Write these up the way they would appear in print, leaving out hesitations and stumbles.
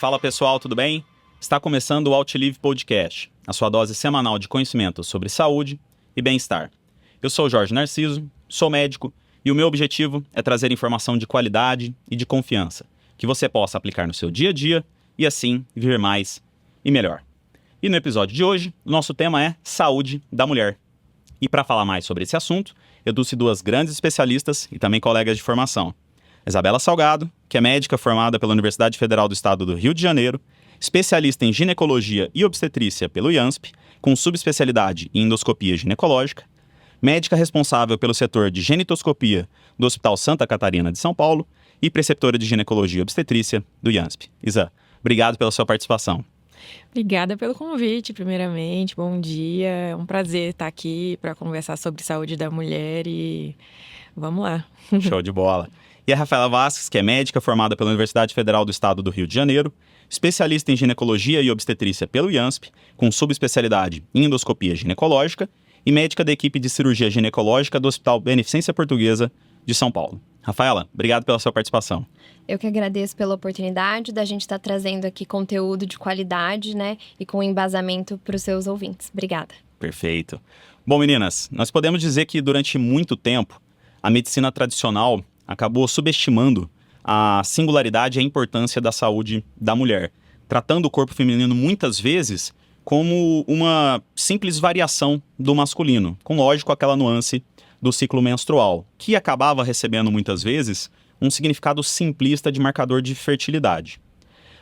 Fala pessoal, tudo bem? Está começando o OutLive Podcast, a sua dose semanal de conhecimento sobre saúde e bem-estar. Eu sou o Jorge Narciso, sou médico e o meu objetivo é trazer informação de qualidade e de confiança, que você possa aplicar no seu dia a dia e assim viver mais e melhor. E no episódio de hoje, o nosso tema é saúde da mulher. E para falar mais sobre esse assunto, eu trouxe duas grandes especialistas e também colegas de formação. Isabela Salgado, que é médica formada pela Universidade Federal do Estado do Rio de Janeiro, especialista em ginecologia e obstetrícia pelo IANSP, com subespecialidade em endoscopia ginecológica, médica responsável pelo setor de genitoscopia do Hospital Santa Catarina de São Paulo e preceptora de ginecologia e obstetrícia do IANSP. Isa, obrigado pela sua participação. Obrigada pelo convite, primeiramente. Bom dia. É um prazer estar aqui para conversar sobre saúde da mulher e vamos lá. Show de bola. E a Rafaela Vasques, que é médica formada pela Universidade Federal do Estado do Rio de Janeiro, especialista em ginecologia e obstetrícia pelo IANSP, com subespecialidade em endoscopia ginecológica e médica da equipe de cirurgia ginecológica do Hospital Beneficência Portuguesa de São Paulo. Rafaela, obrigado pela sua participação. Eu que agradeço pela oportunidade da gente estar trazendo aqui conteúdo de qualidade, né, e com embasamento para os seus ouvintes. Obrigada. Perfeito. Bom, meninas, nós podemos dizer que durante muito tempo a medicina tradicional acabou subestimando a singularidade e a importância da saúde da mulher, tratando o corpo feminino muitas vezes como uma simples variação do masculino, com, lógico, aquela nuance do ciclo menstrual, que acabava recebendo muitas vezes um significado simplista de marcador de fertilidade.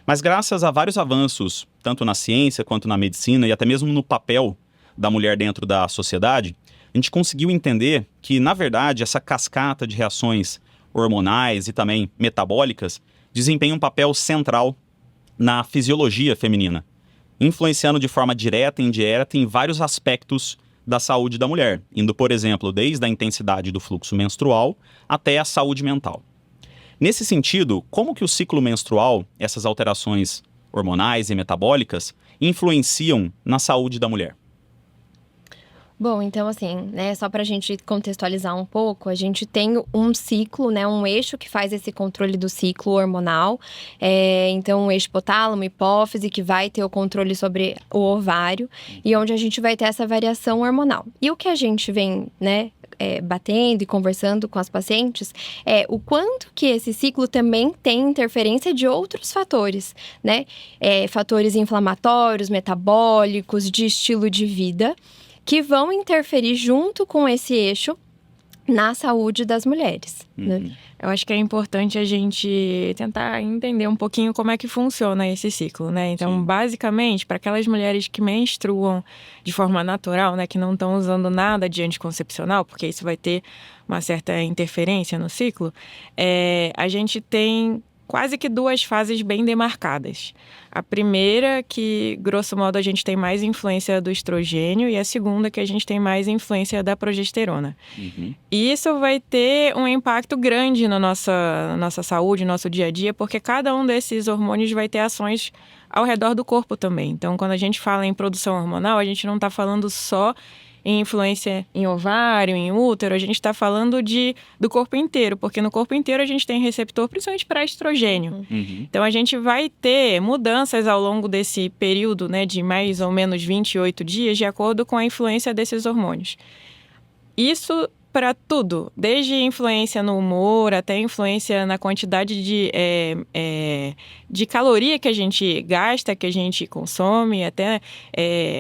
Mas graças a vários avanços, tanto na ciência quanto na medicina e até mesmo no papel da mulher dentro da sociedade, a gente conseguiu entender que, na verdade, essa cascata de reações hormonais e também metabólicas desempenha um papel central na fisiologia feminina, influenciando de forma direta e indireta em vários aspectos da saúde da mulher, indo, por exemplo, desde a intensidade do fluxo menstrual até a saúde mental. Nesse sentido, como que o ciclo menstrual, essas alterações hormonais e metabólicas, influenciam na saúde da mulher? Bom, então assim, né, só para a gente contextualizar um pouco, a gente tem um ciclo, né, um eixo que faz esse controle do ciclo hormonal, então um eixo hipotálamo, hipófise, que vai ter o controle sobre o ovário, e onde a gente vai ter essa variação hormonal. E o que a gente vem, né, batendo e conversando com as pacientes é o quanto que esse ciclo também tem interferência de outros fatores, né, fatores inflamatórios, metabólicos, de estilo de vida, que vão interferir junto com esse eixo na saúde das mulheres. Né? Eu acho que é importante a gente tentar entender um pouquinho como é que funciona esse ciclo, né? Então, basicamente, para aquelas mulheres que menstruam de forma natural, né, que não estão usando nada de anticoncepcional, porque isso vai ter uma certa interferência no ciclo, a gente tem quase que duas fases bem demarcadas. A primeira, que, grosso modo, a gente tem mais influência do estrogênio, e a segunda, que a gente tem mais influência da progesterona. E isso vai ter um impacto grande na nossa saúde, no nosso dia a dia, porque cada um desses hormônios vai ter ações ao redor do corpo também. Então, quando a gente fala em produção hormonal, a gente não está falando só em influência em ovário, em útero, a gente está falando do corpo inteiro, porque no corpo inteiro a gente tem receptor, principalmente para estrogênio. Então, a gente vai ter mudanças ao longo desse período, né, de mais ou menos 28 dias, de acordo com a influência desses hormônios. Isso para tudo, desde influência no humor até influência na quantidade de caloria que a gente gasta, que a gente consome, até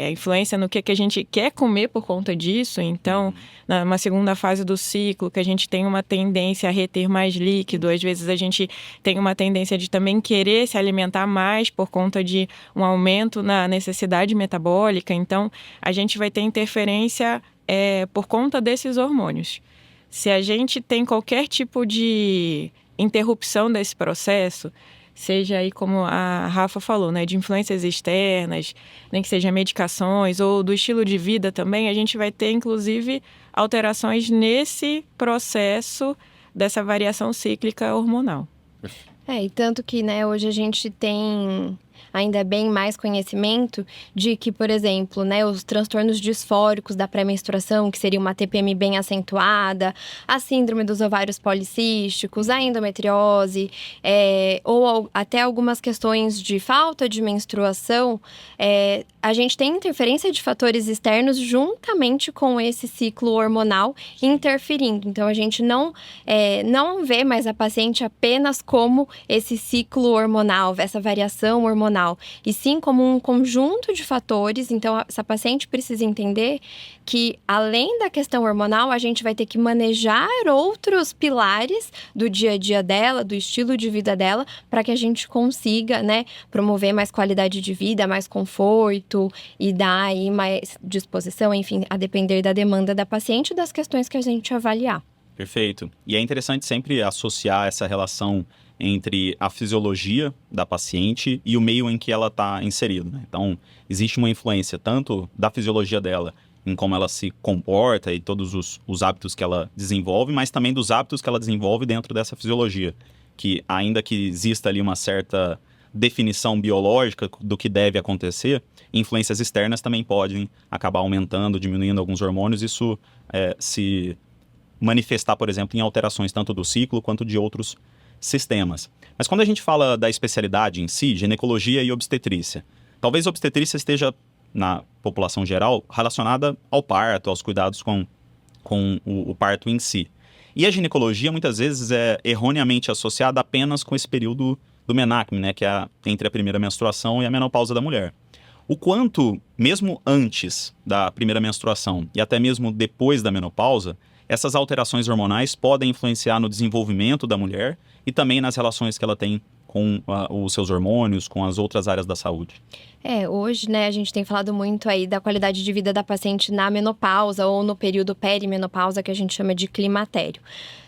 influência no que a gente quer comer por conta disso. Então, numa segunda fase do ciclo, que a gente tem uma tendência a reter mais líquido, às vezes a gente tem uma tendência de também querer se alimentar mais por conta de um aumento na necessidade metabólica. Então, a gente vai ter interferência por conta desses hormônios. Se a gente tem qualquer tipo de interrupção desse processo, seja aí como a Rafa falou, né, de influências externas, nem que seja medicações ou do estilo de vida também, a gente vai ter, inclusive, alterações nesse processo dessa variação cíclica hormonal. E tanto que, né, hoje a gente tem ainda bem mais conhecimento de que, por exemplo, né, os transtornos disfóricos da pré-menstruação, que seria uma TPM bem acentuada, a síndrome dos ovários policísticos, a endometriose, ou até algumas questões de falta de menstruação, a gente tem interferência de fatores externos juntamente com esse ciclo hormonal interferindo. Então, a gente não vê mais a paciente apenas como esse ciclo hormonal, essa variação hormonal, e sim como um conjunto de fatores. Então, essa paciente precisa entender que, além da questão hormonal, a gente vai ter que manejar outros pilares do dia a dia dela, do estilo de vida dela, para que a gente consiga, né, promover mais qualidade de vida, mais conforto e dar aí mais disposição, enfim, a depender da demanda da paciente e das questões que a gente avaliar. Perfeito. E é interessante sempre associar essa relação entre a fisiologia da paciente e o meio em que ela está inserida, né? Então, existe uma influência tanto da fisiologia dela em como ela se comporta e todos os hábitos que ela desenvolve, mas também dos hábitos que ela desenvolve dentro dessa fisiologia, que ainda que exista ali uma certa definição biológica do que deve acontecer, influências externas também podem acabar aumentando, diminuindo alguns hormônios, isso se manifestar, por exemplo, em alterações tanto do ciclo quanto de outros sistemas. Mas quando a gente fala da especialidade em si, ginecologia e obstetrícia, talvez a obstetrícia esteja, na população geral, relacionada ao parto, aos cuidados com o parto em si. E a ginecologia, muitas vezes, é erroneamente associada apenas com esse período do menarque, né, que é entre a primeira menstruação e a menopausa da mulher. O quanto, mesmo antes da primeira menstruação e até mesmo depois da menopausa, essas alterações hormonais podem influenciar no desenvolvimento da mulher e também nas relações que ela tem com os seus hormônios, com as outras áreas da saúde. Hoje, né, a gente tem falado muito aí da qualidade de vida da paciente na menopausa ou no período perimenopausa, que a gente chama de climatério.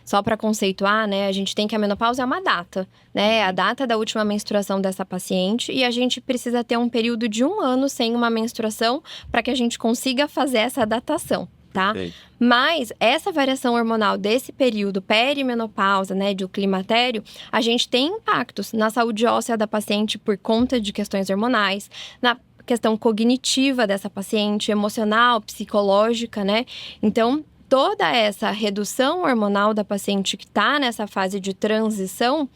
Só para conceituar, né, a gente tem que a menopausa é uma data, né, a data da última menstruação dessa paciente, e a gente precisa ter um período de 1 ano sem uma menstruação para que a gente consiga fazer essa datação. Tá? Mas essa variação hormonal desse período perimenopausa, né, do climatério, a gente tem impactos na saúde óssea da paciente por conta de questões hormonais, na questão cognitiva dessa paciente, emocional, psicológica, né? Então, toda essa redução hormonal da paciente que está nessa fase de transição,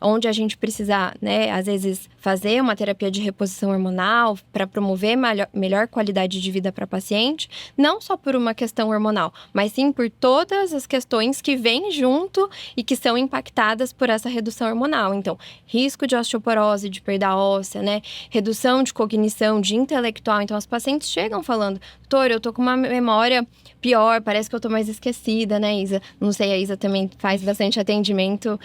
onde a gente precisa, né, às vezes, fazer uma terapia de reposição hormonal para promover melhor qualidade de vida para a paciente, não só por uma questão hormonal, mas sim por todas as questões que vêm junto e que são impactadas por essa redução hormonal. Então, risco de osteoporose, de perda óssea, né, redução de cognição, de intelectual. Então, as pacientes chegam falando, doutor, eu tô com uma memória pior, parece que eu tô mais esquecida, né, Isa? Não sei, a Isa também faz bastante atendimento,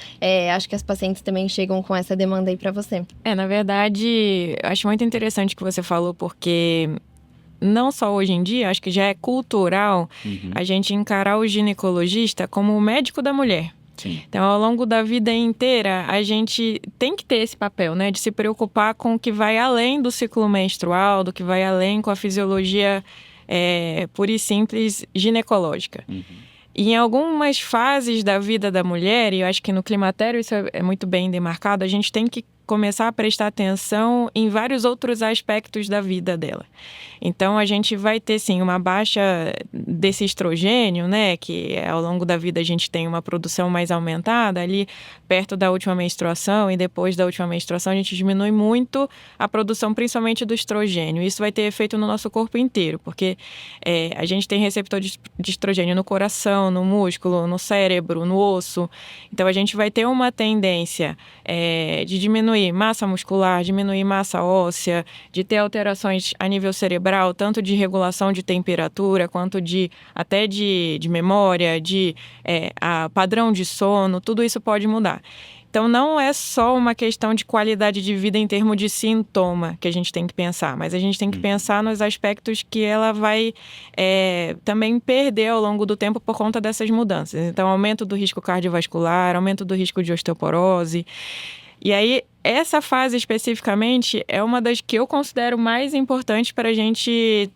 acho que as pacientes também chegam com essa demanda aí para você. Na verdade, eu acho muito interessante o que você falou, porque não só hoje em dia, acho que já é cultural a gente encarar o ginecologista como o médico da mulher. Sim. Então, ao longo da vida inteira, a gente tem que ter esse papel, né? De se preocupar com o que vai além do ciclo menstrual, do que vai além com a fisiologia pura e simples ginecológica. E em algumas fases da vida da mulher, e eu acho que no climatério isso é muito bem demarcado, a gente tem que começar a prestar atenção em vários outros aspectos da vida dela. Então, a gente vai ter, sim, uma baixa desse estrogênio, né? Que ao longo da vida a gente tem uma produção mais aumentada ali perto da última menstruação, e depois da última menstruação a gente diminui muito a produção, principalmente do estrogênio. Isso vai ter efeito no nosso corpo inteiro, porque a gente tem receptor de estrogênio no coração, no músculo, no cérebro, no osso. Então, a gente vai ter uma tendência de diminuir massa muscular, diminuir massa óssea, de ter alterações a nível cerebral, tanto de regulação de temperatura, quanto até de memória, de padrão de sono, tudo isso pode mudar. Então, não é só uma questão de qualidade de vida em termos de sintoma que a gente tem que pensar, mas a gente tem que pensar nos aspectos que ela vai também perder ao longo do tempo por conta dessas mudanças. Então, aumento do risco cardiovascular, aumento do risco de osteoporose. E aí, essa fase especificamente é uma das que eu considero mais importantes para a gente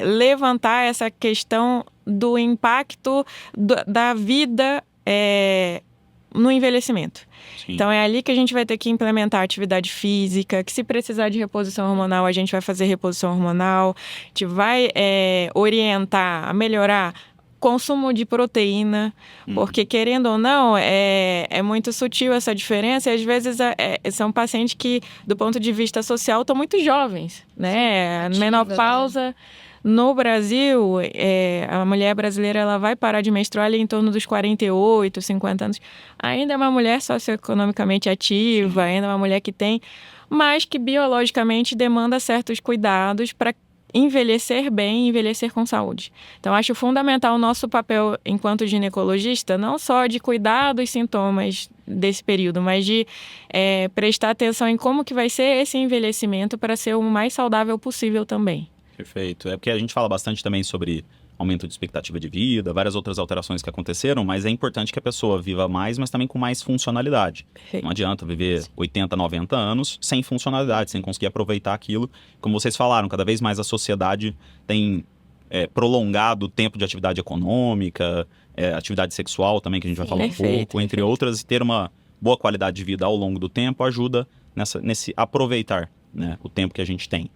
levantar essa questão do impacto da vida no envelhecimento. Sim. Então, é ali que a gente vai ter que implementar atividade física, que se precisar de reposição hormonal, a gente vai fazer reposição hormonal, a gente vai orientar a melhorar consumo de proteína, porque querendo ou não, é muito sutil essa diferença, e às vezes são pacientes que, do ponto de vista social, estão muito jovens, né? Ativas, Menopausa, né? No Brasil, a mulher brasileira ela vai parar de menstruar ali em torno dos 48, 50 anos. Ainda é uma mulher socioeconomicamente ativa, ainda é uma mulher que tem, mas que biologicamente demanda certos cuidados para envelhecer bem, envelhecer com saúde. Então, acho fundamental o nosso papel enquanto ginecologista, não só de cuidar dos sintomas desse período, mas de prestar atenção em como que vai ser esse envelhecimento para ser o mais saudável possível também. Perfeito. É porque a gente fala bastante também sobre aumento de expectativa de vida, várias outras alterações que aconteceram, mas é importante que a pessoa viva mais, mas também com mais funcionalidade. Perfeito. Não adianta viver 80, 90 anos sem funcionalidade, sem conseguir aproveitar aquilo. Como vocês falaram, cada vez mais a sociedade tem prolongado o tempo de atividade econômica, atividade sexual também, que a gente vai falar um pouco, entre outras, e ter uma boa qualidade de vida ao longo do tempo ajuda nesse aproveitar, né, o tempo que a gente tem.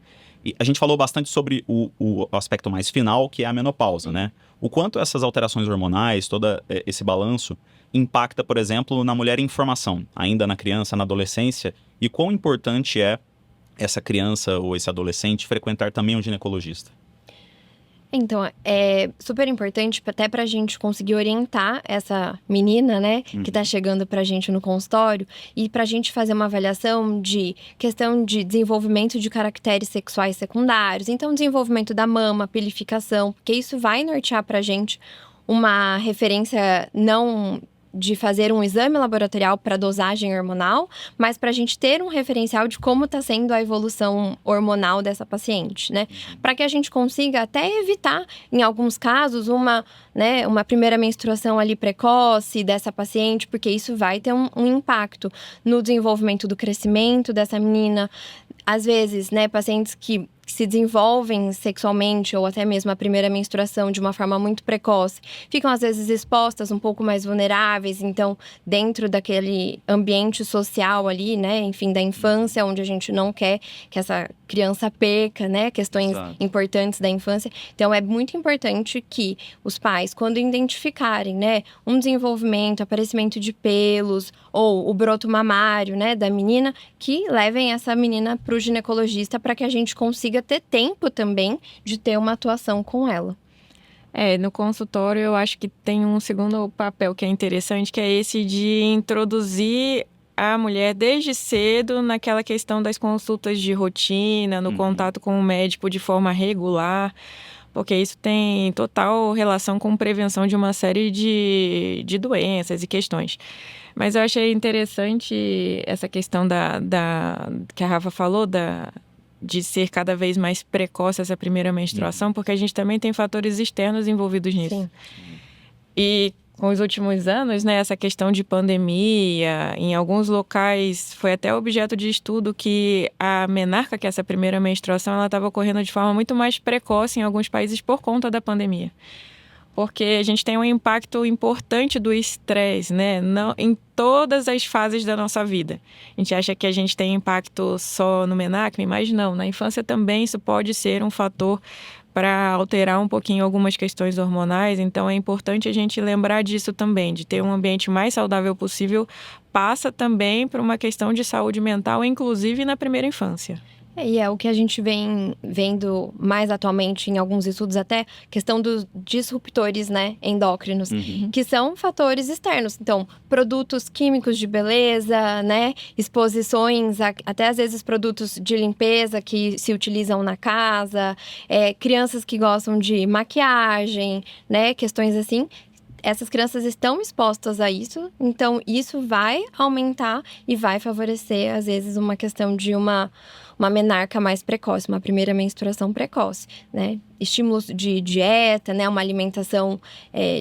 E a gente falou bastante sobre o aspecto mais final, que é a menopausa, né? O quanto essas alterações hormonais, todo esse balanço, impacta, por exemplo, na mulher em formação, ainda na criança, na adolescência, e quão importante é essa criança ou esse adolescente frequentar também um ginecologista. Então, é super importante até pra gente conseguir orientar essa menina, né, que tá chegando pra gente no consultório, e pra gente fazer uma avaliação de questão de desenvolvimento de caracteres sexuais secundários, então desenvolvimento da mama, pilificação, porque isso vai nortear pra gente uma referência não de fazer um exame laboratorial para dosagem hormonal, mas para a gente ter um referencial de como está sendo a evolução hormonal dessa paciente, né? Para que a gente consiga até evitar, em alguns casos, uma primeira menstruação ali precoce dessa paciente, porque isso vai ter um impacto no desenvolvimento do crescimento dessa menina. Às vezes, né, pacientes que se desenvolvem sexualmente ou até mesmo a primeira menstruação de uma forma muito precoce, ficam às vezes expostas, um pouco mais vulneráveis, então dentro daquele ambiente social ali, né, enfim, da infância, onde a gente não quer que essa criança perca, né, questões importantes da infância. Então é muito importante que os pais, quando identificarem, né, um desenvolvimento, aparecimento de pelos ou o broto mamário, né, da menina, que levem essa menina para o ginecologista para que a gente consiga ter tempo também de ter uma atuação com ela. No consultório eu acho que tem um segundo papel que é interessante, que é esse de introduzir a mulher desde cedo naquela questão das consultas de rotina, no contato com o médico de forma regular, porque isso tem total relação com prevenção de uma série de doenças e questões. Mas eu achei interessante essa questão que a Rafa falou, de ser cada vez mais precoce essa primeira menstruação, porque a gente também tem fatores externos envolvidos nisso. Sim. E com os últimos anos, né, essa questão de pandemia, em alguns locais foi até objeto de estudo que a menarca, que é essa primeira menstruação, ela estava ocorrendo de forma muito mais precoce em alguns países por conta da pandemia. Porque a gente tem um impacto importante do estresse, né? Em todas as fases da nossa vida. A gente acha que a gente tem impacto só no menarca, mas não. Na infância também isso pode ser um fator para alterar um pouquinho algumas questões hormonais. Então é importante a gente lembrar disso também, de ter um ambiente mais saudável possível, passa também por uma questão de saúde mental, inclusive na primeira infância. E é o que a gente vem vendo mais atualmente em alguns estudos, até questão dos disruptores, né, endócrinos, que são fatores externos. Então, produtos químicos de beleza, né, exposições, até às vezes produtos de limpeza que se utilizam na casa, crianças que gostam de maquiagem, né, questões assim. Essas crianças estão expostas a isso, então isso vai aumentar e vai favorecer, às vezes, uma questão de uma menarca mais precoce, uma primeira menstruação precoce, né? Estímulos de dieta, né? Uma alimentação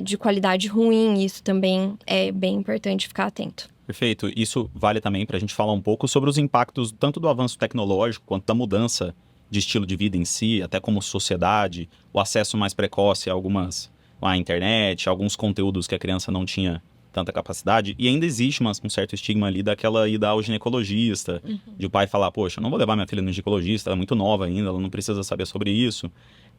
de qualidade ruim, isso também é bem importante ficar atento. Perfeito. Isso vale também para a gente falar um pouco sobre os impactos tanto do avanço tecnológico quanto da mudança de estilo de vida em si, até como sociedade, o acesso mais precoce a internet, alguns conteúdos que a criança não tinha tanta capacidade, e ainda existe um certo estigma ali daquela ida ao ginecologista, de o pai falar, poxa, eu não vou levar minha filha no ginecologista, ela é muito nova ainda, ela não precisa saber sobre isso.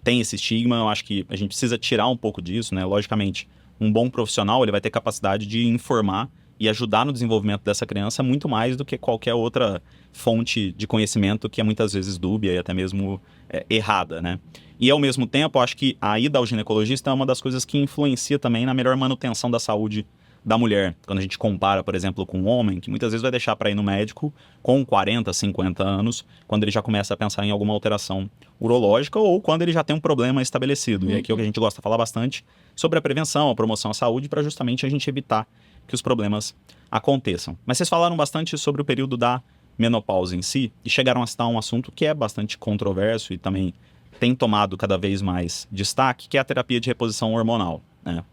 Tem esse estigma, eu acho que a gente precisa tirar um pouco disso, né? Logicamente, um bom profissional, ele vai ter capacidade de informar e ajudar no desenvolvimento dessa criança muito mais do que qualquer outra fonte de conhecimento que é muitas vezes dúbia e até mesmo errada, né? E, ao mesmo tempo, eu acho que a ida ao ginecologista é uma das coisas que influencia também na melhor manutenção da saúde da mulher. Quando a gente compara, por exemplo, com um homem, que muitas vezes vai deixar para ir no médico com 40, 50 anos, quando ele já começa a pensar em alguma alteração urológica ou quando ele já tem um problema estabelecido. E aqui é o que a gente gosta de falar bastante sobre a prevenção, a promoção à saúde, para justamente a gente evitar que os problemas aconteçam. Mas vocês falaram bastante sobre o período da menopausa em si e chegaram a citar um assunto que é bastante controverso e também tem tomado cada vez mais destaque, que é a terapia de reposição hormonal, né?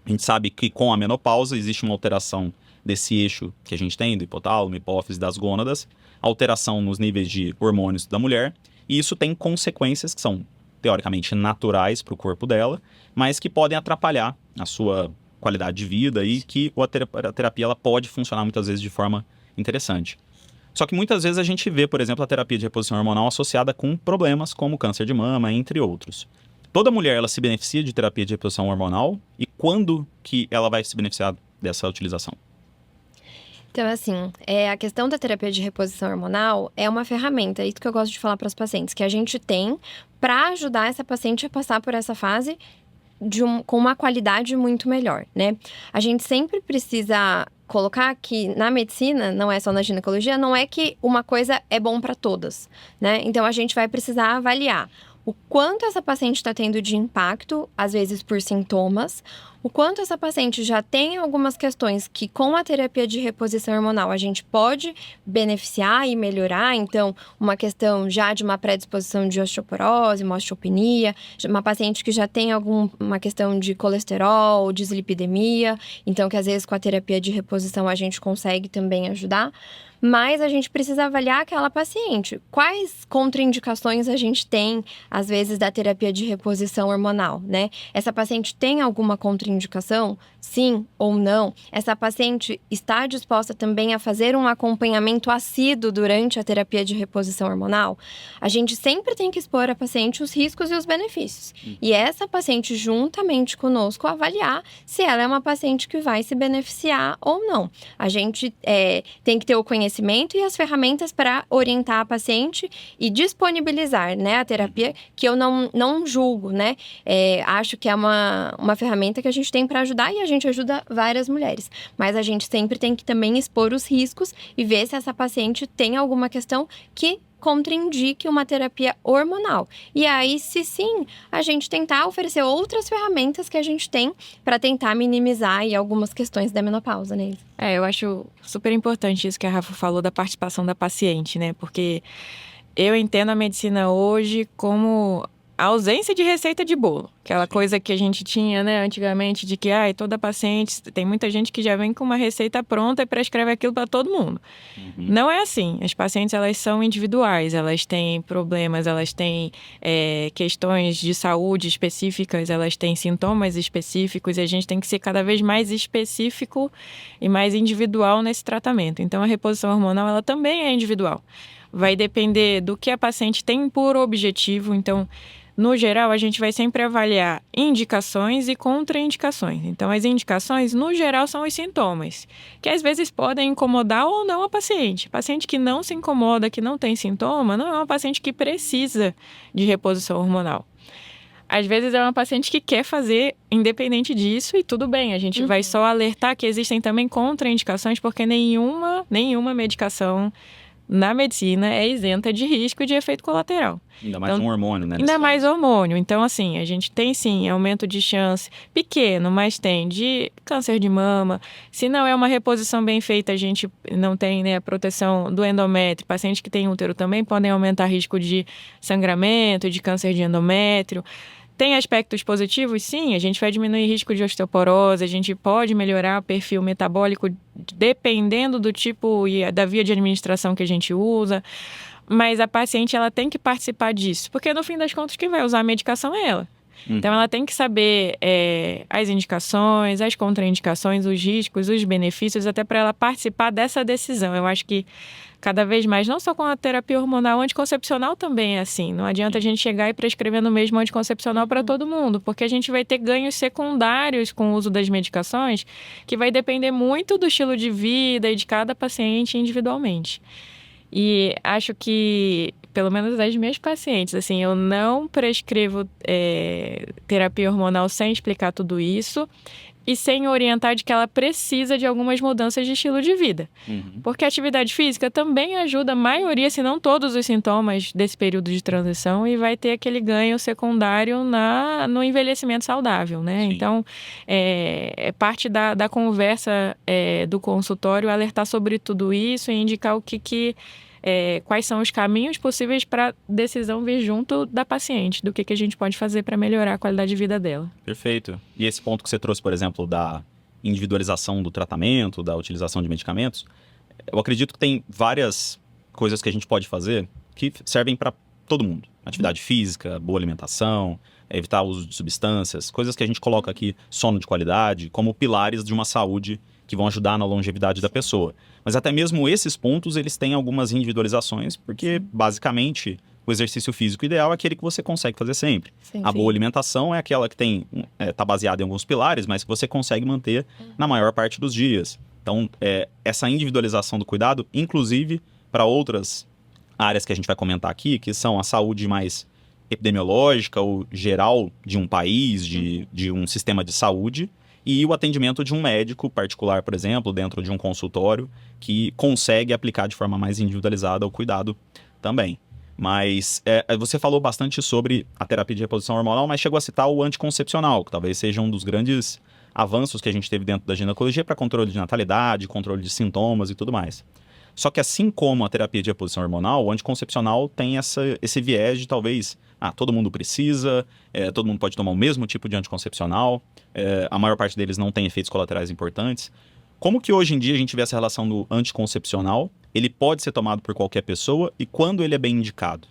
A gente sabe que com a menopausa existe uma alteração desse eixo que a gente tem, do hipotálamo, hipófise, das gônadas, alteração nos níveis de hormônios da mulher, e isso tem consequências que são, teoricamente, naturais para o corpo dela, mas que podem atrapalhar a sua qualidade de vida e que a terapia ela pode funcionar muitas vezes de forma interessante. Só que muitas vezes a gente vê, por exemplo, a terapia de reposição hormonal associada com problemas como câncer de mama, entre outros. Toda mulher ela se beneficia de terapia de reposição hormonal e quando que ela vai se beneficiar dessa utilização? Então, assim, a questão da terapia de reposição hormonal é uma ferramenta, isso que eu gosto de falar para os pacientes, que a gente tem para ajudar essa paciente a passar por essa fase com uma qualidade muito melhor, né? A gente sempre precisa colocar que na medicina, não é só na ginecologia, não é que uma coisa é bom para todas, né? Então, a gente vai precisar avaliar o quanto essa paciente está tendo de impacto, às vezes por sintomas, o quanto essa paciente já tem algumas questões que com a terapia de reposição hormonal a gente pode beneficiar e melhorar. Então, uma questão já de uma predisposição de osteoporose, uma osteopenia, uma paciente que já tem uma questão de colesterol, dislipidemia, então que às vezes com a terapia de reposição a gente consegue também ajudar. Mas a gente precisa avaliar aquela paciente. Quais contraindicações a gente tem, às vezes, da terapia de reposição hormonal, né? Essa paciente tem alguma contraindicação? Sim ou não? Essa paciente está disposta também a fazer um acompanhamento assíduo durante a terapia de reposição hormonal? A gente sempre tem que expor a paciente os riscos e os benefícios. E essa paciente, juntamente conosco, avaliar se ela é uma paciente que vai se beneficiar ou não. A gente tem que ter o conhecimento e as ferramentas para orientar a paciente e disponibilizar, né, a terapia, que eu não julgo, né? Acho que é uma ferramenta que a gente tem para ajudar e a gente ajuda várias mulheres. Mas a gente sempre tem que também expor os riscos e ver se essa paciente tem alguma questão que contraindique uma terapia hormonal. E aí, se sim, a gente tentar oferecer outras ferramentas que a gente tem para tentar minimizar aí algumas questões da menopausa, né? Eu acho super importante isso que a Rafa falou da participação da paciente, né? Porque eu entendo a medicina hoje como a ausência de receita de bolo. Aquela coisa que a gente tinha, né, antigamente, de que toda paciente, tem muita gente que já vem com uma receita pronta e prescreve aquilo para todo mundo. Não é assim. As pacientes, elas são individuais, elas têm problemas, elas têm questões de saúde específicas, elas têm sintomas específicos e a gente tem que ser cada vez mais específico e mais individual nesse tratamento. Então, a reposição hormonal, ela também é individual. Vai depender do que a paciente tem por objetivo. Então, no geral, a gente vai sempre avaliar indicações e contraindicações. Então, as indicações, no geral, são os sintomas, que às vezes podem incomodar ou não a paciente. Paciente que não se incomoda, que não tem sintoma, não é uma paciente que precisa de reposição hormonal. Às vezes é uma paciente que quer fazer independente disso e tudo bem. A gente vai só alertar que existem também contraindicações, porque nenhuma medicação na medicina é isenta de risco e de efeito colateral. Ainda mais um hormônio, né? Ainda mais hormônio. Então, assim, a gente tem sim aumento de chance pequeno, mas tem de câncer de mama. Se não é uma reposição bem feita, a gente não tem, né, a proteção do endométrio. Pacientes que têm útero também podem aumentar risco de sangramento, de câncer de endométrio. Tem aspectos positivos? Sim, a gente vai diminuir risco de osteoporose, a gente pode melhorar o perfil metabólico dependendo do tipo e da via de administração que a gente usa, mas a paciente ela tem que participar disso, porque no fim das contas quem vai usar a medicação é ela. Então, ela tem que saber as indicações, as contraindicações, os riscos, os benefícios, até para ela participar dessa decisão. Eu acho que cada vez mais, não só com a terapia hormonal, anticoncepcional também é assim. Não adianta a gente chegar e prescrever no mesmo anticoncepcional para todo mundo, porque a gente vai ter ganhos secundários com o uso das medicações, que vai depender muito do estilo de vida e de cada paciente individualmente. E acho que, pelo menos as minhas pacientes, assim, eu não prescrevo terapia hormonal sem explicar tudo isso e sem orientar de que ela precisa de algumas mudanças de estilo de vida. Porque a atividade física também ajuda a maioria, se não todos os sintomas desse período de transição, e vai ter aquele ganho secundário no envelhecimento saudável, né? Sim. Então, é parte da conversa do consultório alertar sobre tudo isso e indicar o quais são os caminhos possíveis para a decisão vir junto da paciente, do que a gente pode fazer para melhorar a qualidade de vida dela. Perfeito. E esse ponto que você trouxe, por exemplo, da individualização do tratamento, da utilização de medicamentos, eu acredito que tem várias coisas que a gente pode fazer que servem para todo mundo. Atividade física, boa alimentação, evitar o uso de substâncias, coisas que a gente coloca aqui, sono de qualidade, como pilares de uma saúde que vão ajudar na longevidade da pessoa. Mas até mesmo esses pontos, eles têm algumas individualizações, porque, basicamente, o exercício físico ideal é aquele que você consegue fazer sempre. Sim, A boa alimentação é aquela que tá baseada em alguns pilares, mas que você consegue manter na maior parte dos dias. Então, essa individualização do cuidado, inclusive para outras áreas que a gente vai comentar aqui, que são a saúde mais epidemiológica ou geral de um país, de um sistema de saúde, e o atendimento de um médico particular, por exemplo, dentro de um consultório, que consegue aplicar de forma mais individualizada o cuidado também. Mas você falou bastante sobre a terapia de reposição hormonal, mas chegou a citar o anticoncepcional, que talvez seja um dos grandes avanços que a gente teve dentro da ginecologia para controle de natalidade, controle de sintomas e tudo mais. Só que assim como a terapia de reposição hormonal, o anticoncepcional tem esse viés de talvez, todo mundo precisa, todo mundo pode tomar o mesmo tipo de anticoncepcional, a maior parte deles não tem efeitos colaterais importantes. Como que hoje em dia a gente vê essa relação do anticoncepcional? Ele pode ser tomado por qualquer pessoa e quando ele é bem indicado?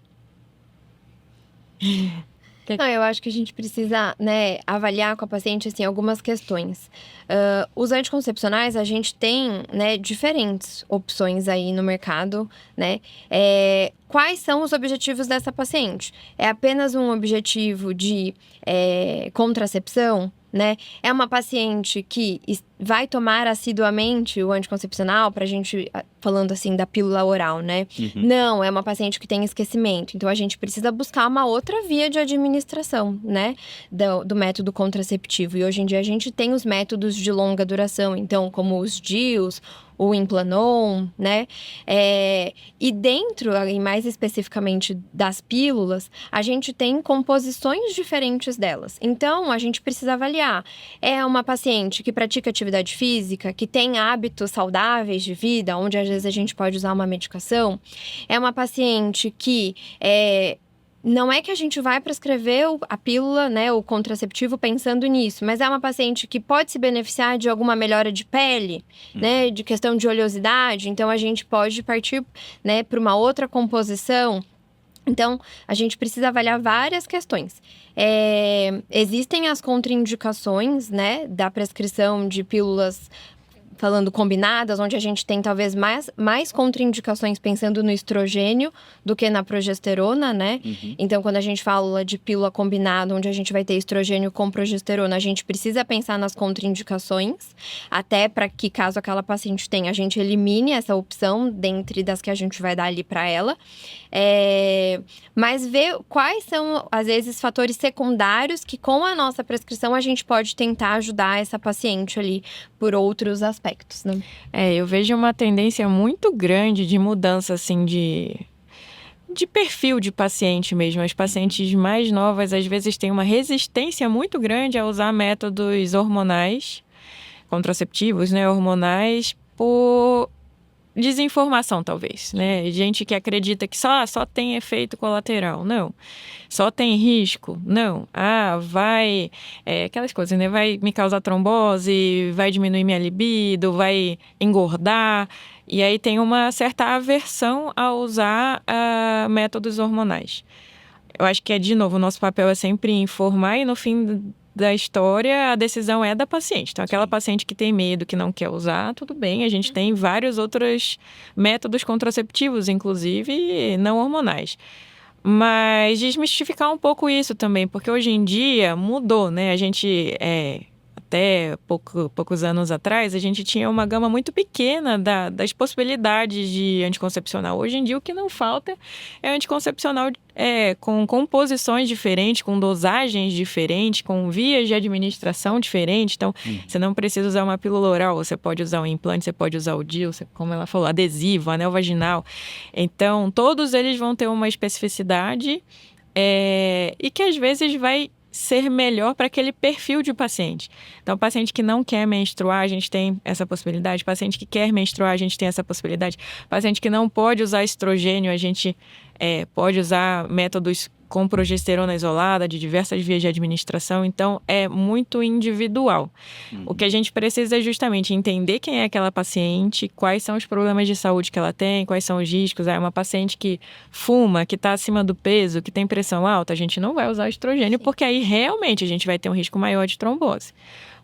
Não, eu acho que a gente precisa, né, avaliar com a paciente, assim, algumas questões. Os anticoncepcionais, a gente tem, né, diferentes opções aí no mercado, né? Quais são os objetivos dessa paciente? É apenas um objetivo de contracepção, né? É uma paciente que vai tomar assiduamente o anticoncepcional, pra gente, falando assim, da pílula oral, né? Não, é uma paciente que tem esquecimento. Então, a gente precisa buscar uma outra via de administração, né? Do método contraceptivo. E hoje em dia, a gente tem os métodos de longa duração. Então, como os DIUs, o Implanon, né? E dentro, e mais especificamente das pílulas, a gente tem composições diferentes delas. Então, a gente precisa avaliar. É uma paciente que pratica atividade física, que tem hábitos saudáveis de vida, onde às vezes a gente pode usar uma medicação. É uma paciente que não é que a gente vai prescrever a pílula, né, o contraceptivo pensando nisso, mas é uma paciente que pode se beneficiar de alguma melhora de pele, né, de questão de oleosidade, então a gente pode partir, né, para uma outra composição. Então, a gente precisa avaliar várias questões. Existem as contraindicações, né, da prescrição de pílulas, falando combinadas, onde a gente tem talvez mais contraindicações pensando no estrogênio do que na progesterona, né? Então, quando a gente fala de pílula combinada, onde a gente vai ter estrogênio com progesterona, a gente precisa pensar nas contraindicações, até para que, caso aquela paciente tenha, a gente elimine essa opção dentre das que a gente vai dar ali para ela. Mas ver quais são, às vezes, fatores secundários que, com a nossa prescrição, a gente pode tentar ajudar essa paciente ali por outros aspectos, né? Eu vejo uma tendência muito grande de mudança, assim, de perfil de paciente mesmo. As pacientes mais novas, às vezes, têm uma resistência muito grande a usar métodos hormonais, contraceptivos, né, hormonais, por desinformação, talvez, né? Gente que acredita que só tem efeito colateral. Não. Só tem risco. Não. Vai... aquelas coisas, né? Vai me causar trombose, vai diminuir minha libido, vai engordar. E aí tem uma certa aversão a usar métodos hormonais. eu acho que de novo, o nosso papel é sempre informar e no fim da história, a decisão é da paciente. Então, aquela paciente que tem medo, que não quer usar, tudo bem. A gente tem vários outros métodos contraceptivos, inclusive não hormonais. Mas desmistificar um pouco isso também, porque hoje em dia mudou, né? A gente, até poucos anos atrás, a gente tinha uma gama muito pequena das possibilidades de anticoncepcional. Hoje em dia, o que não falta é anticoncepcional com composições diferentes, com dosagens diferentes, com vias de administração diferentes. Então, você não precisa usar uma pílula oral, você pode usar um implante, você pode usar o DIU, como ela falou, adesivo, anel vaginal. Então, todos eles vão ter uma especificidade e que às vezes vai ser melhor para aquele perfil de paciente. Então, paciente que não quer menstruar, a gente tem essa possibilidade. Paciente que quer menstruar, a gente tem essa possibilidade. Paciente que não pode usar estrogênio, a gente pode usar métodos com progesterona isolada, de diversas vias de administração. Então, é muito individual. O que a gente precisa é justamente entender quem é aquela paciente, quais são os problemas de saúde que ela tem, quais são os riscos. Uma paciente que fuma, que está acima do peso, que tem pressão alta, a gente não vai usar estrogênio, porque aí realmente a gente vai ter um risco maior de trombose.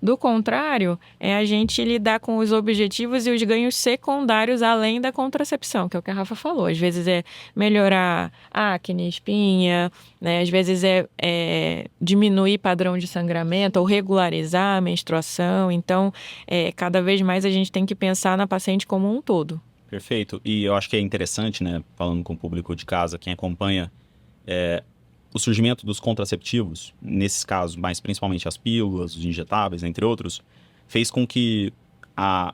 Do contrário, é a gente lidar com os objetivos e os ganhos secundários além da contracepção, que é o que a Rafa falou. Às vezes é melhorar acne, espinha, né? Às vezes é diminuir padrão de sangramento ou regularizar a menstruação. Então, cada vez mais a gente tem que pensar na paciente como um todo. Perfeito. E eu acho que é interessante, né, falando com o público de casa, quem acompanha o surgimento dos contraceptivos, nesses casos, mas principalmente as pílulas, os injetáveis, entre outros, fez com que a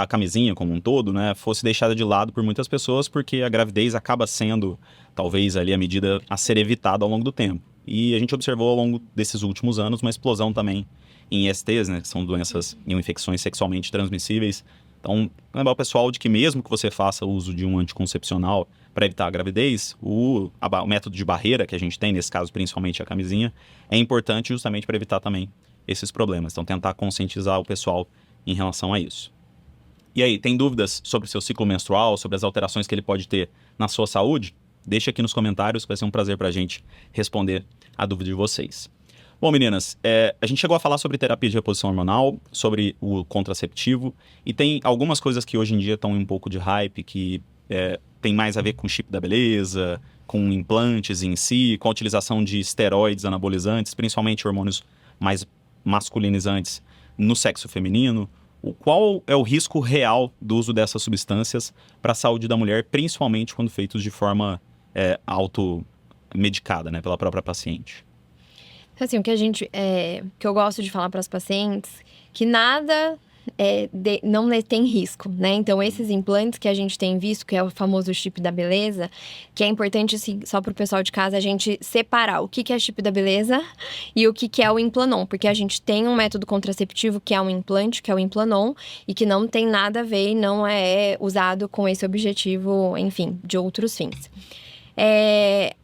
camisinha como um todo, né, fosse deixada de lado por muitas pessoas, porque a gravidez acaba sendo, talvez, ali a medida a ser evitada ao longo do tempo. E a gente observou ao longo desses últimos anos uma explosão também em ISTs, né, que são doenças e infecções sexualmente transmissíveis. Então, lembrar o pessoal de que mesmo que você faça uso de um anticoncepcional para evitar a gravidez, o método de barreira que a gente tem, nesse caso principalmente a camisinha, é importante justamente para evitar também esses problemas. Então, tentar conscientizar o pessoal em relação a isso. E aí, tem dúvidas sobre o seu ciclo menstrual, sobre as alterações que ele pode ter na sua saúde? Deixa aqui nos comentários, que vai ser um prazer para a gente responder a dúvida de vocês. Bom, meninas, a gente chegou a falar sobre terapia de reposição hormonal, sobre o contraceptivo, e tem algumas coisas que hoje em dia estão em um pouco de hype, que tem mais a ver com chip da beleza, com implantes em si, com a utilização de esteroides anabolizantes, principalmente hormônios mais masculinizantes no sexo feminino. Qual é o risco real do uso dessas substâncias para a saúde da mulher, principalmente quando feitos de forma automedicada, né, pela própria paciente? Assim, o que que eu gosto de falar para as pacientes, que nada não tem risco, né? Então, esses implantes que a gente tem visto, que é o famoso chip da beleza, que é importante, assim, só para o pessoal de casa, a gente separar o que é chip da beleza e o que é o Implanon, porque a gente tem um método contraceptivo que é um implante, que é o Implanon, e que não tem nada a ver e não é usado com esse objetivo, enfim, de outros fins.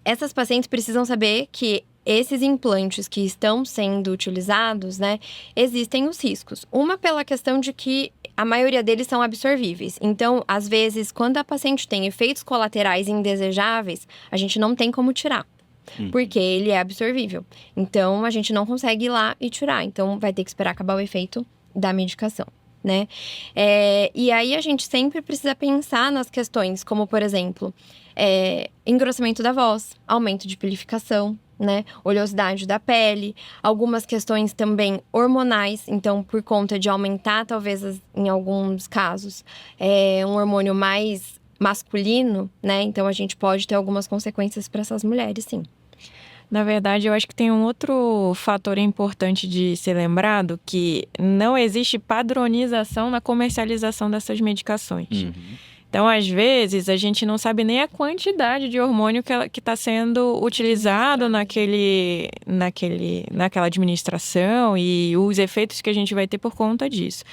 Essas pacientes precisam saber que esses implantes que estão sendo utilizados, né, existem os riscos. Uma pela questão de que a maioria deles são absorvíveis. Então, às vezes, quando a paciente tem efeitos colaterais indesejáveis, a gente não tem como tirar. Porque ele é absorvível. Então, a gente não consegue ir lá e tirar. Então, vai ter que esperar acabar o efeito da medicação, né? E aí, a gente sempre precisa pensar nas questões como, por exemplo, engrossamento da voz, aumento de pilificação, né? Oleosidade da pele, algumas questões também hormonais, então por conta de aumentar, talvez em alguns casos, um hormônio mais masculino, né? Então a gente pode ter algumas consequências para essas mulheres, sim. Na verdade, eu acho que tem um outro fator importante de ser lembrado, que não existe padronização na comercialização dessas medicações. Então, às vezes, a gente não sabe nem a quantidade de hormônio que está sendo utilizado naquela administração e os efeitos que a gente vai ter por conta disso.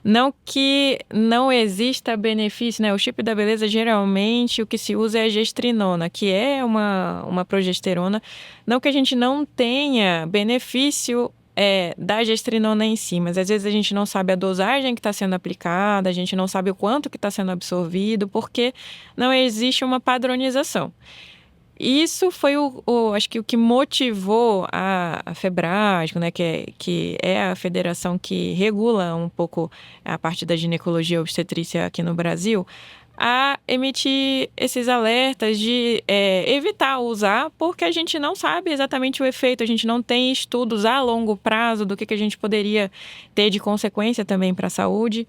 Não que não exista benefício, né? O chip da beleza, geralmente, o que se usa é a gestrinona, que é uma progesterona. Não que a gente não tenha benefício da gestrinona em si, mas às vezes a gente não sabe a dosagem que está sendo aplicada, a gente não sabe o quanto que está sendo absorvido, porque não existe uma padronização. Isso foi acho que o que motivou a Febrasgo, né, que é a federação que regula um pouco a parte da ginecologia e obstetrícia aqui no Brasil, a emitir esses alertas de evitar usar, porque a gente não sabe exatamente o efeito, a gente não tem estudos a longo prazo do que a gente poderia ter de consequência também para a saúde.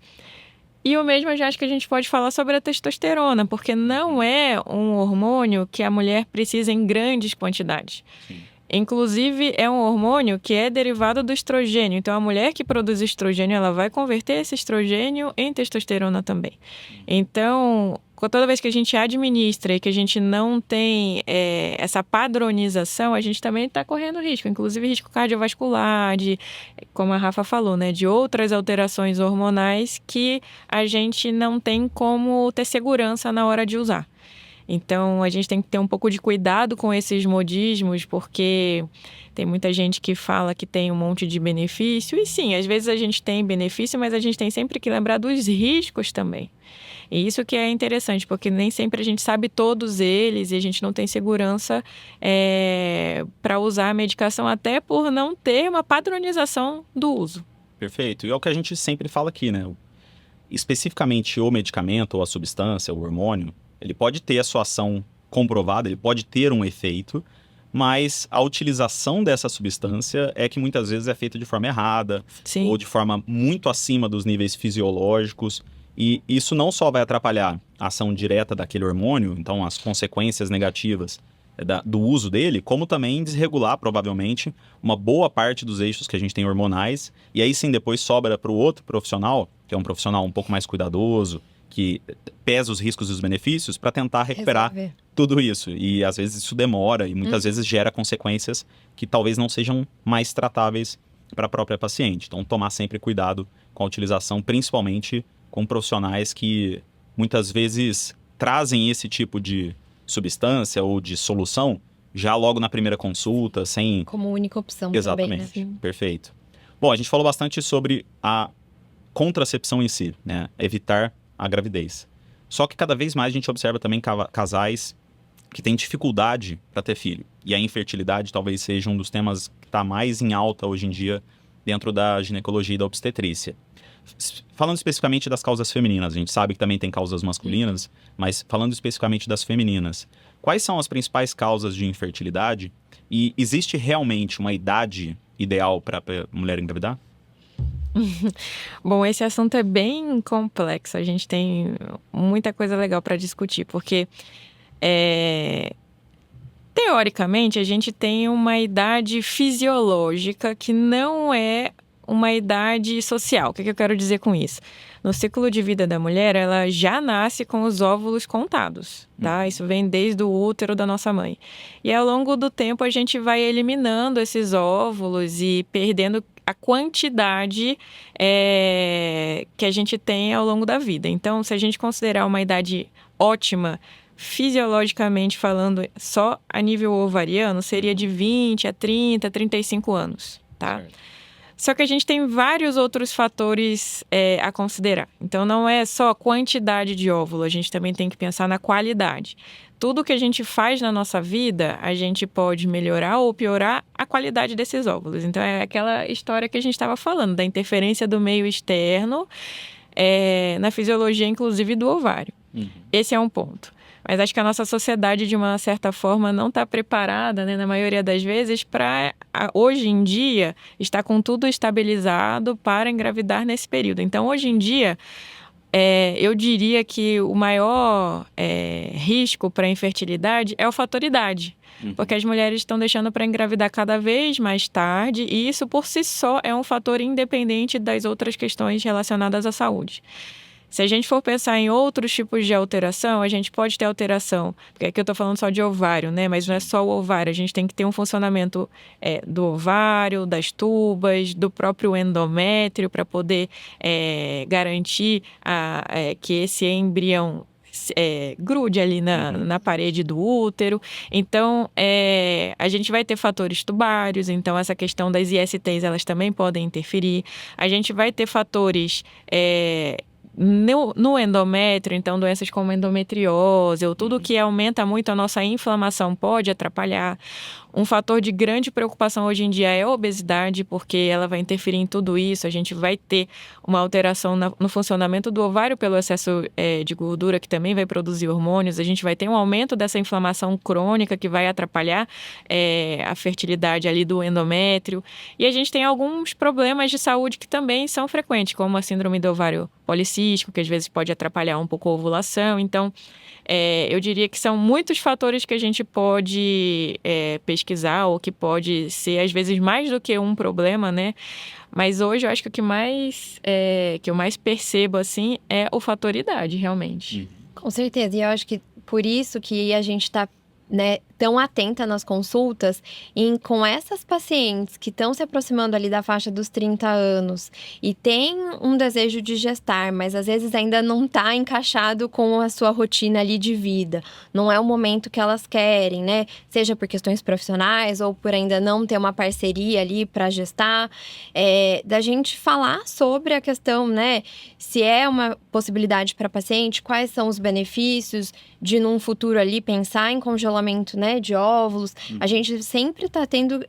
E o mesmo eu já acho que a gente pode falar sobre a testosterona, porque não é um hormônio que a mulher precisa em grandes quantidades. Sim. Inclusive, é um hormônio que é derivado do estrogênio. Então, a mulher que produz estrogênio, ela vai converter esse estrogênio em testosterona também. Então, toda vez que a gente administra e que a gente não tem essa padronização, a gente também está correndo risco, inclusive risco cardiovascular, como a Rafa falou, né, de outras alterações hormonais que a gente não tem como ter segurança na hora de usar. Então, a gente tem que ter um pouco de cuidado com esses modismos, porque tem muita gente que fala que tem um monte de benefício. E sim, às vezes a gente tem benefício, mas a gente tem sempre que lembrar dos riscos também. E isso que é interessante, porque nem sempre a gente sabe todos eles e a gente não tem segurança para usar a medicação, até por não ter uma padronização do uso. Perfeito. E é o que a gente sempre fala aqui, né? Especificamente o medicamento ou a substância, o hormônio, ele pode ter a sua ação comprovada, ele pode ter um efeito, mas a utilização dessa substância é que muitas vezes é feita de forma errada, Sim. ou de forma muito acima dos níveis fisiológicos. E isso não só vai atrapalhar a ação direta daquele hormônio, então as consequências negativas do uso dele, como também desregular, provavelmente, uma boa parte dos eixos que a gente tem hormonais. E aí sim, depois sobra para o outro profissional, que é um profissional um pouco mais cuidadoso, que pesa os riscos e os benefícios, para tentar recuperar tudo isso. E às vezes isso demora e muitas vezes gera consequências que talvez não sejam mais tratáveis para a própria paciente. Então, tomar sempre cuidado com a utilização, principalmente com profissionais que muitas vezes trazem esse tipo de substância ou de solução já logo na primeira consulta, sem... Como única opção Exatamente. também, né? Perfeito. Bom, a gente falou bastante sobre a contracepção em si, né? Evitar a gravidez. Só que cada vez mais a gente observa também casais que têm dificuldade para ter filho. E a infertilidade talvez seja um dos temas que está mais em alta hoje em dia dentro da ginecologia e da obstetrícia. Falando especificamente das causas femininas, a gente sabe que também tem causas masculinas, mas falando especificamente das femininas, quais são as principais causas de infertilidade? E existe realmente uma idade ideal para a mulher engravidar? Bom, esse assunto é bem complexo. A gente tem muita coisa legal para discutir, porque teoricamente a gente tem uma idade fisiológica que não é uma idade social. O que eu quero dizer com isso? No ciclo de vida da mulher, ela já nasce com os óvulos contados, tá? Isso vem desde o útero da nossa mãe. E ao longo do tempo a gente vai eliminando esses óvulos e perdendo a quantidade que a gente tem ao longo da vida. Então, se a gente considerar uma idade ótima, fisiologicamente falando, só a nível ovariano, seria de 20 a 30, 35 anos, tá? Certo. Só que a gente tem vários outros fatores a considerar. Então, não é só a quantidade de óvulo, a gente também tem que pensar na qualidade. Tudo que a gente faz na nossa vida, a gente pode melhorar ou piorar a qualidade desses óvulos. Então, é aquela história que a gente estava falando, da interferência do meio externo na fisiologia, inclusive, do ovário. Uhum. Esse é um ponto. Mas acho que a nossa sociedade, de uma certa forma, não está preparada, né, na maioria das vezes, para, hoje em dia, estar com tudo estabilizado para engravidar nesse período. Então, hoje em dia, eu diria que o maior risco para a infertilidade é o fator idade. Porque as mulheres estão deixando para engravidar cada vez mais tarde, e isso, por si só, é um fator independente das outras questões relacionadas à saúde. Se a gente for pensar em outros tipos de alteração, a gente pode ter alteração, porque aqui eu estou falando só de ovário, né? Mas não é só o ovário, a gente tem que ter um funcionamento do ovário, das tubas, do próprio endométrio, para poder garantir que esse embrião grude ali na parede do útero. Então, a gente vai ter fatores tubários, então essa questão das ISTs, elas também podem interferir. A gente vai ter fatores no endométrio, então doenças como endometriose ou tudo que aumenta muito a nossa inflamação pode atrapalhar. Um fator de grande preocupação hoje em dia é a obesidade, porque ela vai interferir em tudo isso. A gente vai ter uma alteração no funcionamento do ovário pelo excesso de gordura, que também vai produzir hormônios. A gente vai ter um aumento dessa inflamação crônica que vai atrapalhar a fertilidade ali do endométrio. E a gente tem alguns problemas de saúde que também são frequentes, como a síndrome do ovário policístico, que às vezes pode atrapalhar um pouco a ovulação. Então, eu diria que são muitos fatores que a gente pode pesquisar ou que pode ser, às vezes, mais do que um problema, né? Mas hoje eu acho que o que eu mais percebo, assim, é o fator idade, realmente. Com certeza. E eu acho que por isso que a gente está, né, tão atenta nas consultas com essas pacientes que estão se aproximando ali da faixa dos 30 anos e tem um desejo de gestar, mas às vezes ainda não está encaixado com a sua rotina ali de vida. Não é o momento que elas querem, né? Seja por questões profissionais ou por ainda não ter uma parceria ali para gestar. Da gente falar sobre a questão, né? Se é uma possibilidade para paciente, quais são os benefícios de num futuro ali pensar em congelamento, né, de óvulos. A gente sempre está tendo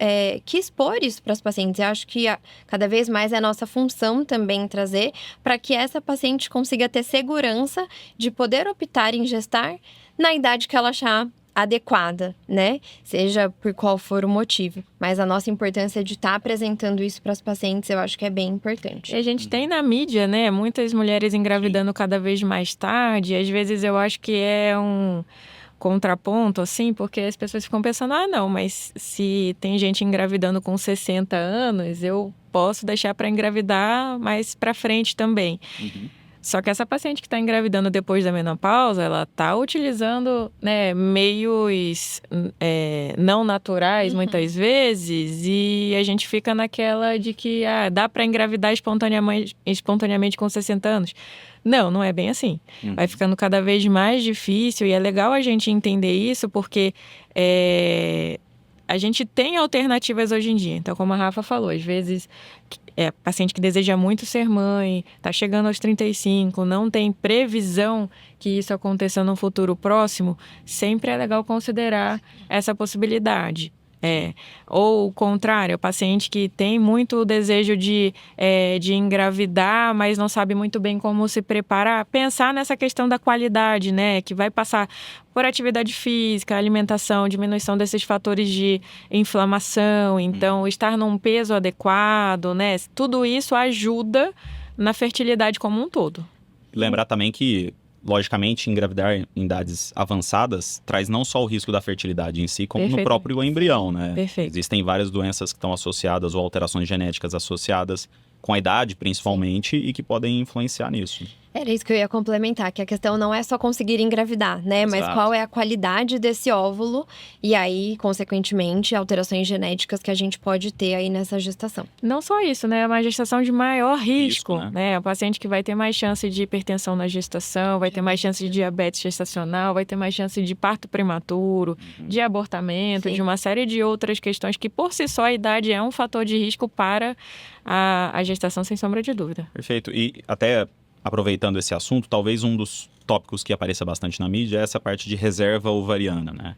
que expor isso para as pacientes. Eu acho que cada vez mais é a nossa função também trazer para que essa paciente consiga ter segurança de poder optar em gestar na idade que ela achar adequada, né? Seja por qual for o motivo. Mas a nossa importância de estar apresentando isso para as pacientes, eu acho que é bem importante. E a gente tem na mídia, né, muitas mulheres engravidando cada vez mais tarde. Às vezes eu acho que é um contraponto, assim, porque as pessoas ficam pensando, não, mas se tem gente engravidando com 60 anos, eu posso deixar para engravidar mais para frente também. Só que essa paciente que está engravidando depois da menopausa, ela está utilizando, né, meios não naturais, muitas vezes, e a gente fica naquela de que dá para engravidar espontaneamente com 60 anos. Não é bem assim. Vai ficando cada vez mais difícil e é legal a gente entender isso porque a gente tem alternativas hoje em dia. Então, como a Rafa falou, às vezes paciente que deseja muito ser mãe, está chegando aos 35, não tem previsão que isso aconteça no futuro próximo, sempre é legal considerar essa possibilidade. Ou o contrário, o paciente que tem muito desejo de engravidar, mas não sabe muito bem como se preparar, pensar nessa questão da qualidade, né? Que vai passar por atividade física, alimentação, diminuição desses fatores de inflamação, então estar num peso adequado, né? Tudo isso ajuda na fertilidade como um todo. Lembrar também que, logicamente, engravidar em idades avançadas traz não só o risco da fertilidade em si, como no próprio embrião, né? Perfeito. Existem várias doenças que estão associadas ou alterações genéticas associadas com a idade, principalmente, e que podem influenciar nisso. Era isso que eu ia complementar, que a questão não é só conseguir engravidar, né? Exato. Mas qual é a qualidade desse óvulo e aí, consequentemente, alterações genéticas que a gente pode ter aí nessa gestação. Não só isso, né? É uma gestação de maior risco, né? É um paciente que vai ter mais chance de hipertensão na gestação, vai ter mais chance de diabetes gestacional, vai ter mais chance de parto prematuro, de abortamento, de uma série de outras questões que, por si só, a idade é um fator de risco para a gestação, sem sombra de dúvida. Perfeito. E até aproveitando esse assunto, talvez um dos tópicos que apareça bastante na mídia é essa parte de reserva ovariana, né?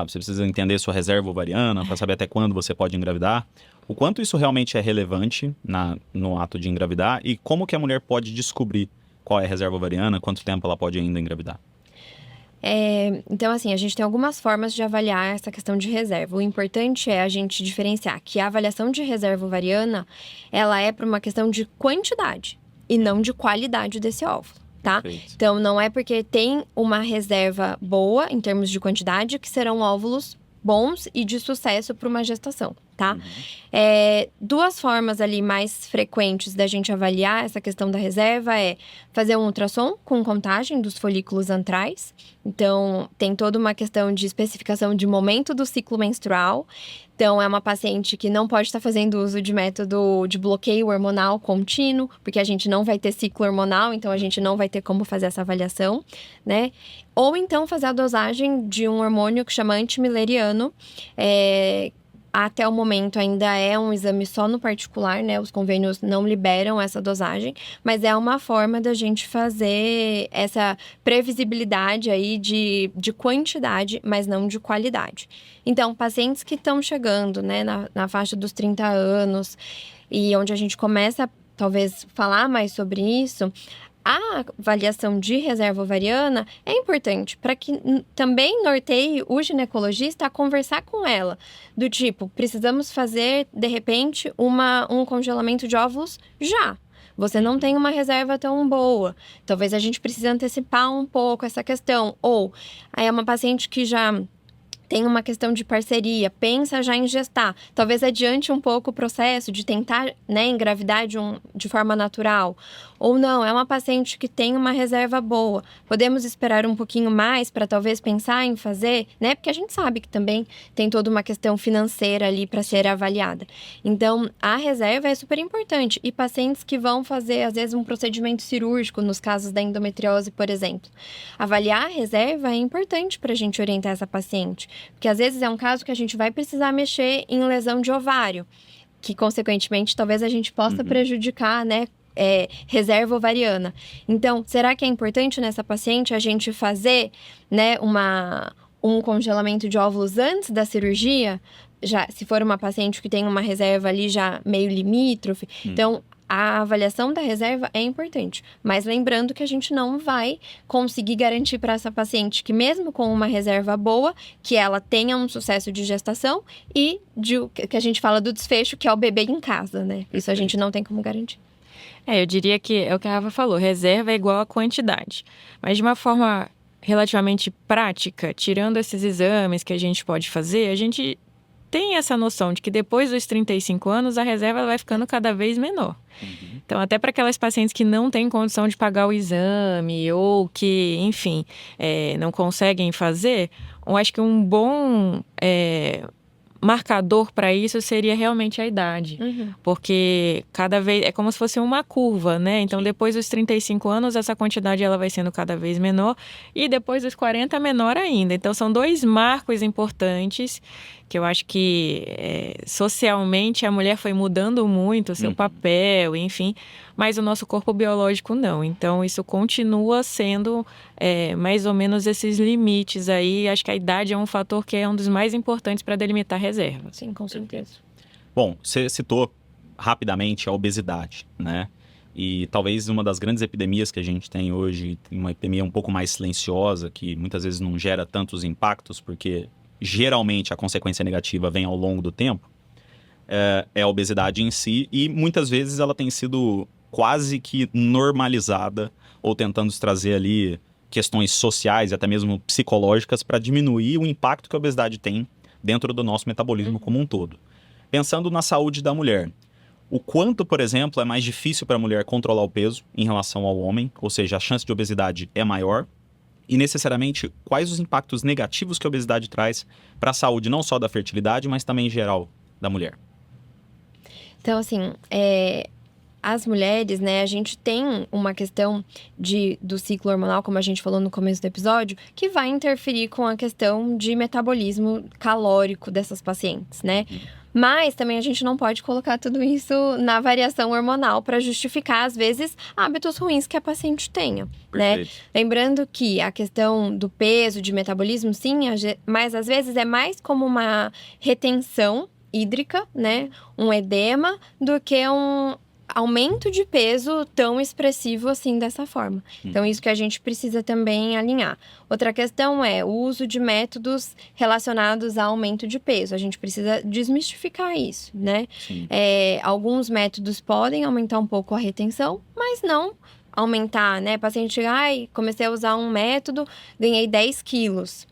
Você precisa entender sua reserva ovariana para saber até quando você pode engravidar. O quanto isso realmente é relevante no ato de engravidar e como que a mulher pode descobrir qual é a reserva ovariana, quanto tempo ela pode ainda engravidar? Então, assim, a gente tem algumas formas de avaliar essa questão de reserva. O importante é a gente diferenciar que a avaliação de reserva ovariana, ela é para uma questão de quantidade e não de qualidade desse óvulo, tá? Perfeito. Então, não é porque tem uma reserva boa, em termos de quantidade, que serão óvulos bons e de sucesso para uma gestação, tá? Duas formas ali mais frequentes da gente avaliar essa questão da reserva é fazer um ultrassom com contagem dos folículos antrais. Então, tem toda uma questão de especificação de momento do ciclo menstrual. Então, é uma paciente que não pode estar fazendo uso de método de bloqueio hormonal contínuo, porque a gente não vai ter ciclo hormonal, então a gente não vai ter como fazer essa avaliação, né? Ou então fazer a dosagem de um hormônio que chama antimileriano, até o momento ainda é um exame só no particular, né? Os convênios não liberam essa dosagem, mas é uma forma da gente fazer essa previsibilidade aí de quantidade, mas não de qualidade. Então, pacientes que estão chegando, né, na faixa dos 30 anos, e onde a gente começa a, talvez, falar mais sobre isso, a avaliação de reserva ovariana é importante para que também norteie o ginecologista a conversar com ela. Do tipo, precisamos fazer, de repente, um congelamento de óvulos já. Você não tem uma reserva tão boa. Talvez a gente precise antecipar um pouco essa questão. Ou aí é uma paciente que já tem uma questão de parceria, pensa já em gestar. Talvez adiante um pouco o processo de tentar, né, engravidar de forma natural. Ou não, é uma paciente que tem uma reserva boa. Podemos esperar um pouquinho mais para talvez pensar em fazer, né? Porque a gente sabe que também tem toda uma questão financeira ali para ser avaliada. Então, a reserva é super importante. E pacientes que vão fazer, às vezes, um procedimento cirúrgico, nos casos da endometriose, por exemplo. Avaliar a reserva é importante para a gente orientar essa paciente. Porque, às vezes, é um caso que a gente vai precisar mexer em lesão de ovário, que, consequentemente, talvez a gente possa prejudicar, né? Reserva ovariana. Então, será que é importante nessa paciente a gente fazer, né, um congelamento de óvulos antes da cirurgia? Já, se for uma paciente que tem uma reserva ali já meio limítrofe. Então, a avaliação da reserva é importante. Mas lembrando que a gente não vai conseguir garantir para essa paciente que mesmo com uma reserva boa, que ela tenha um sucesso de gestação e que a gente fala do desfecho, que é o bebê em casa, né? Isso a gente não tem como garantir. Eu diria que é o que a Rafa falou, reserva é igual a quantidade. Mas de uma forma relativamente prática, tirando esses exames que a gente pode fazer, a gente tem essa noção de que depois dos 35 anos a reserva vai ficando cada vez menor. Então, até para aquelas pacientes que não têm condição de pagar o exame ou que, enfim, não conseguem fazer, eu acho que um bom marcador para isso seria realmente a idade. Porque cada vez é como se fosse uma curva, né? Então, depois dos 35 anos, essa quantidade ela vai sendo cada vez menor e depois dos 40, menor ainda. Então, são dois marcos importantes que eu acho que socialmente a mulher foi mudando muito o seu papel, enfim, mas o nosso corpo biológico não. Então, isso continua sendo mais ou menos esses limites aí. Acho que a idade é um fator que é um dos mais importantes para delimitar a reserva. Sim, com certeza. Bom, você citou rapidamente a obesidade, né? E talvez uma das grandes epidemias que a gente tem hoje, uma epidemia um pouco mais silenciosa, que muitas vezes não gera tantos impactos, porque geralmente a consequência negativa vem ao longo do tempo, é a obesidade em si, e muitas vezes ela tem sido quase que normalizada, ou tentando trazer ali questões sociais e até mesmo psicológicas para diminuir o impacto que a obesidade tem dentro do nosso metabolismo como um todo. Pensando na saúde da mulher, o quanto, por exemplo, é mais difícil para a mulher controlar o peso em relação ao homem, ou seja, a chance de obesidade é maior, e necessariamente quais os impactos negativos que a obesidade traz para a saúde, não só da fertilidade, mas também em geral da mulher. Então, assim, as mulheres, né, a gente tem uma questão do ciclo hormonal, como a gente falou no começo do episódio, que vai interferir com a questão de metabolismo calórico dessas pacientes, né? Mas também a gente não pode colocar tudo isso na variação hormonal para justificar, às vezes, hábitos ruins que a paciente tenha, né? Lembrando que a questão do peso, de metabolismo, sim, mas às vezes é mais como uma retenção hídrica, né? Um edema, do que um aumento de peso tão expressivo assim dessa forma. Então, isso que a gente precisa também alinhar. Outra questão é o uso de métodos relacionados a aumento de peso. A gente precisa desmistificar isso, né? Alguns métodos podem aumentar um pouco a retenção, mas não aumentar, né? Paciente, comecei a usar um método, ganhei 10 quilos.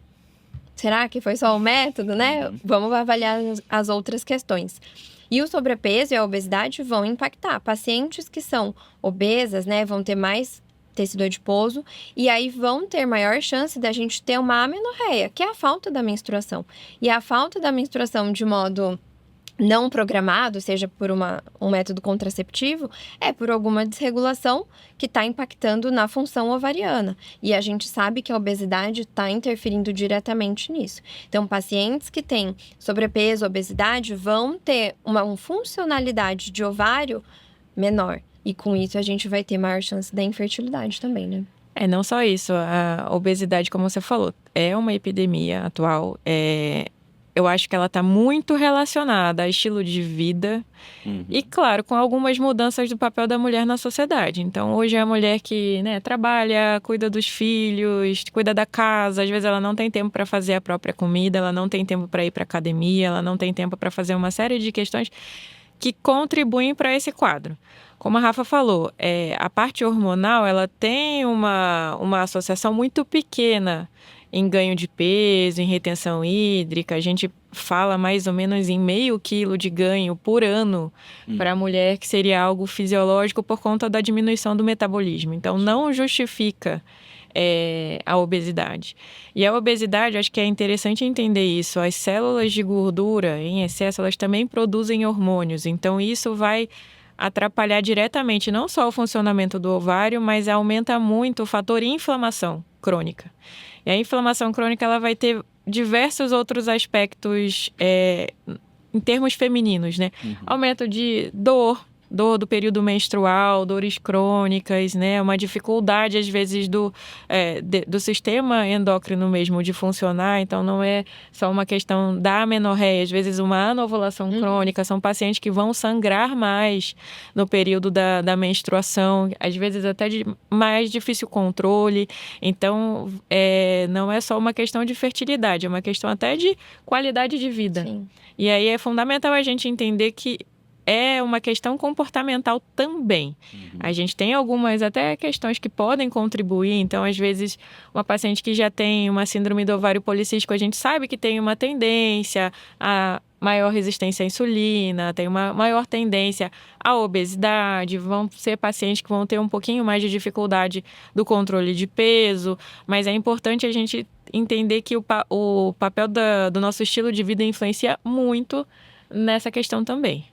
Será que foi só o método, né? Vamos avaliar as outras questões. E o sobrepeso e a obesidade vão impactar. Pacientes que são obesas, né, vão ter mais tecido adiposo e aí vão ter maior chance da gente ter uma amenorreia, que é a falta da menstruação. E a falta da menstruação de modo não programado, seja por um método contraceptivo, é por alguma desregulação que está impactando na função ovariana. E a gente sabe que a obesidade está interferindo diretamente nisso. Então, pacientes que têm sobrepeso, obesidade, vão ter uma funcionalidade de ovário menor. E com isso a gente vai ter maior chance da infertilidade também, né? Não só isso, a obesidade, como você falou, é uma epidemia atual, eu acho que ela está muito relacionada a estilo de vida e, claro, com algumas mudanças do papel da mulher na sociedade. Então, hoje é a mulher que, né, trabalha, cuida dos filhos, cuida da casa, às vezes ela não tem tempo para fazer a própria comida, ela não tem tempo para ir para academia, ela não tem tempo para fazer uma série de questões que contribuem para esse quadro. Como a Rafa falou, a parte hormonal ela tem uma associação muito pequena em ganho de peso, em retenção hídrica. A gente fala mais ou menos em 0,5 quilo de ganho por ano para a mulher, que seria algo fisiológico por conta da diminuição do metabolismo. Então, não justifica a obesidade. E a obesidade, acho que é interessante entender isso. As células de gordura em excesso, elas também produzem hormônios. Então, isso vai atrapalhar diretamente não só o funcionamento do ovário, mas aumenta muito o fator inflamação crônica. E a inflamação crônica ela vai ter diversos outros aspectos em termos femininos, né? Aumento de dor do período menstrual, dores crônicas, né? Uma dificuldade, às vezes, do sistema endócrino mesmo de funcionar. Então, não é só uma questão da amenorreia. Às vezes, uma anovulação crônica. São pacientes que vão sangrar mais no período da menstruação. Às vezes, até de mais difícil controle. Então, não é só uma questão de fertilidade. É uma questão até de qualidade de vida. Sim. E aí, é fundamental a gente entender que é uma questão comportamental também. A gente tem algumas até questões que podem contribuir. Então, às vezes, uma paciente que já tem uma síndrome do ovário policístico, a gente sabe que tem uma tendência a maior resistência à insulina, tem uma maior tendência à obesidade, vão ser pacientes que vão ter um pouquinho mais de dificuldade do controle de peso, mas é importante a gente entender que o papel do nosso estilo de vida influencia muito nessa questão também.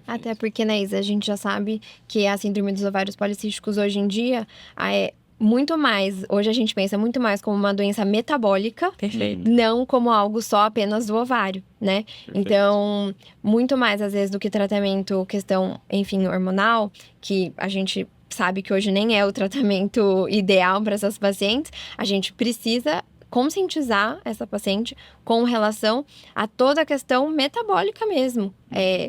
Até porque, né, Isa, a gente já sabe que a síndrome dos ovários policísticos hoje em dia é muito mais, hoje a gente pensa muito mais como uma doença metabólica, Perfeito. não como algo só apenas do ovário, né? Perfeito. Então, muito mais às vezes do que tratamento, questão, enfim, hormonal, que a gente sabe que hoje nem é o tratamento ideal para essas pacientes, a gente precisa conscientizar essa paciente com relação a toda a questão metabólica mesmo,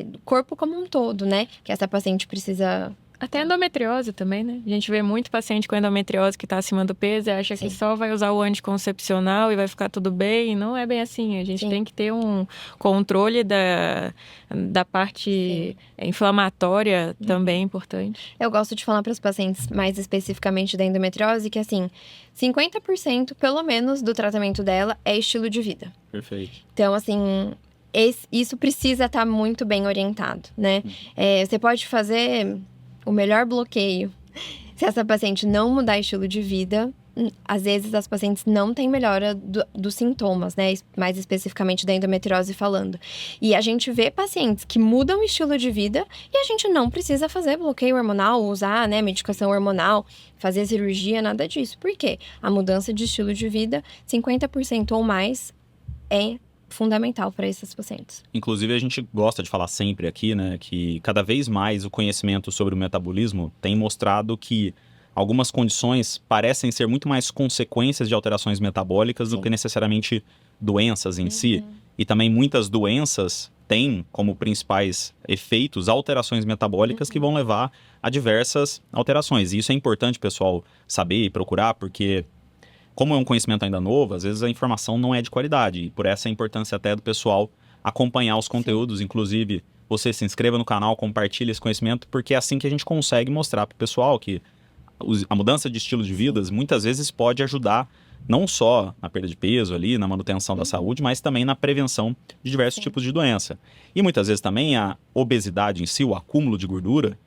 do corpo como um todo, né? Que essa paciente precisa... Até endometriose também, né? A gente vê muito paciente com endometriose que está acima do peso e acha Sim. que só vai usar o anticoncepcional e vai ficar tudo bem. Não é bem assim. A gente Sim. tem que ter um controle da parte inflamatória também importante. Eu gosto de falar para os pacientes, mais especificamente da endometriose, que assim, 50% pelo menos do tratamento dela é estilo de vida. Perfeito. Então, assim, isso precisa estar muito bem orientado, né? Você pode fazer o melhor bloqueio. Se essa paciente não mudar estilo de vida, às vezes as pacientes não têm melhora dos sintomas, né? Mais especificamente da endometriose falando. E a gente vê pacientes que mudam o estilo de vida e a gente não precisa fazer bloqueio hormonal, usar, né, medicação hormonal, fazer cirurgia, nada disso. Por quê? A mudança de estilo de vida, 50% ou mais, é fundamental para esses pacientes. Inclusive, a gente gosta de falar sempre aqui, né, que cada vez mais o conhecimento sobre o metabolismo tem mostrado que algumas condições parecem ser muito mais consequências de alterações metabólicas do que necessariamente doenças em si. E também muitas doenças têm como principais efeitos alterações metabólicas que vão levar a diversas alterações. E isso é importante, pessoal, saber e procurar, porque como é um conhecimento ainda novo, às vezes a informação não é de qualidade. E por essa a importância até do pessoal acompanhar os conteúdos. Inclusive, você se inscreva no canal, compartilhe esse conhecimento, porque é assim que a gente consegue mostrar para o pessoal que a mudança de estilo de vida muitas vezes pode ajudar não só na perda de peso ali, na manutenção da saúde, mas também na prevenção de diversos tipos de doença. E muitas vezes também a obesidade em si, o acúmulo de gordura,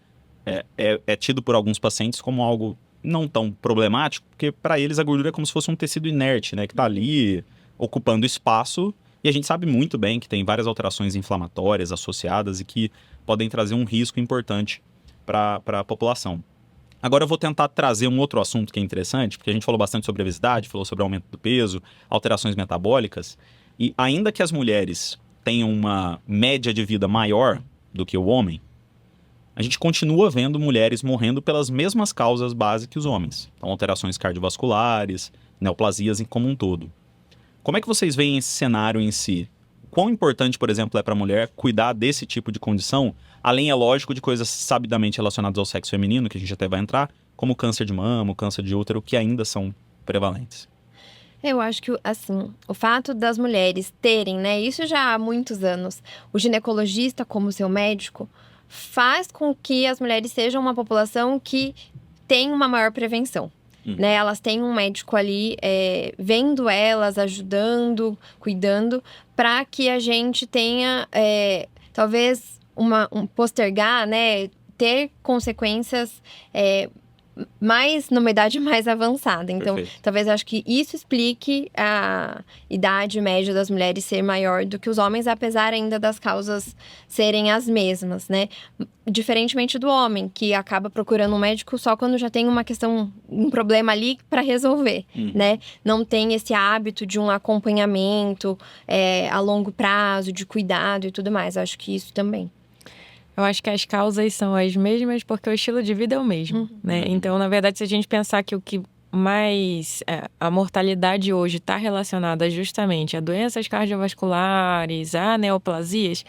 é tido por alguns pacientes como algo não tão problemático, porque para eles a gordura é como se fosse um tecido inerte, né, que está ali ocupando espaço E a gente sabe muito bem que tem várias alterações inflamatórias associadas e que podem trazer um risco importante para a população. Agora eu vou tentar trazer um outro assunto que é interessante, porque a gente falou bastante sobre obesidade, falou sobre aumento do peso, alterações metabólicas, e ainda que as mulheres tenham uma média de vida maior do que o homem, a gente continua vendo mulheres morrendo pelas mesmas causas básicas que os homens. Então, alterações cardiovasculares, neoplasias como um todo. Como é que vocês veem esse cenário em si? Quão importante, por exemplo, é para a mulher cuidar desse tipo de condição, além, é lógico, de coisas sabidamente relacionadas ao sexo feminino, que a gente até vai entrar, como câncer de mama, câncer de útero, que ainda são prevalentes? Eu acho que, assim, o fato das mulheres terem, né, isso já há muitos anos, o ginecologista como seu médico, faz com que as mulheres sejam uma população que tem uma maior prevenção. Né? Elas têm um médico ali vendo elas, ajudando, cuidando, para que a gente tenha, talvez, postergar, né? Ter consequências mais numa idade mais avançada. Então, Perfeito. talvez acho que isso explique a idade média das mulheres ser maior do que os homens, apesar ainda das causas serem as mesmas, né? Diferentemente do homem, que acaba procurando um médico só quando já tem uma questão, um problema ali para resolver, né? Não tem esse hábito de um acompanhamento a longo prazo, de cuidado e tudo mais. Acho que isso também. Eu acho que as causas são as mesmas porque o estilo de vida é o mesmo, né? Então, na verdade, se a gente pensar que o que mais... a mortalidade hoje está relacionada justamente a doenças cardiovasculares, a neoplasias,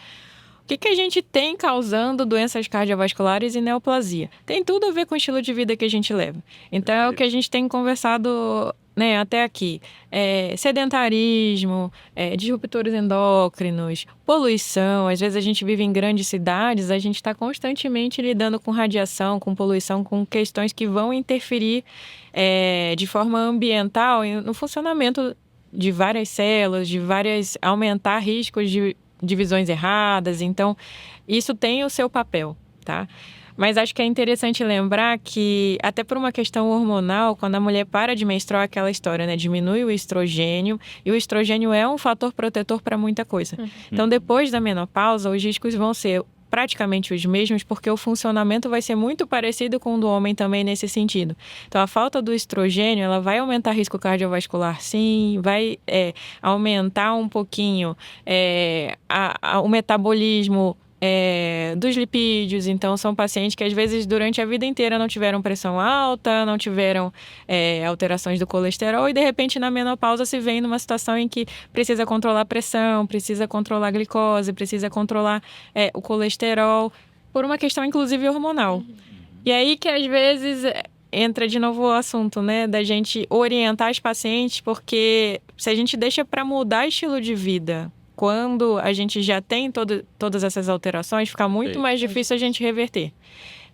o que a gente tem causando doenças cardiovasculares e neoplasia? Tem tudo a ver com o estilo de vida que a gente leva. Então, é o que a gente tem conversado, né, até aqui. Sedentarismo, disruptores endócrinos, poluição. Às vezes a gente vive em grandes cidades, a gente está constantemente lidando com radiação, com poluição, com questões que vão interferir de forma ambiental no funcionamento de várias células, aumentar riscos de divisões erradas. Então, isso tem o seu papel, tá? Mas acho que é interessante lembrar que, até por uma questão hormonal, quando a mulher para de menstruar, aquela história, né? Diminui o estrogênio, e o estrogênio é um fator protetor para muita coisa. Então, depois da menopausa, os riscos vão ser praticamente os mesmos, porque o funcionamento vai ser muito parecido com o do homem também nesse sentido. Então, a falta do estrogênio, ela vai aumentar risco cardiovascular, sim, vai aumentar um pouquinho o metabolismo dos lipídios. Então, são pacientes que às vezes durante a vida inteira não tiveram pressão alta, não tiveram alterações do colesterol, e de repente na menopausa se vê numa situação em que precisa controlar a pressão, precisa controlar a glicose, precisa controlar o colesterol, por uma questão inclusive hormonal. E aí que às vezes entra de novo o assunto, né, da gente orientar os pacientes, porque se a gente deixa para mudar estilo de vida quando a gente já tem todas essas alterações, fica muito mais difícil a gente reverter.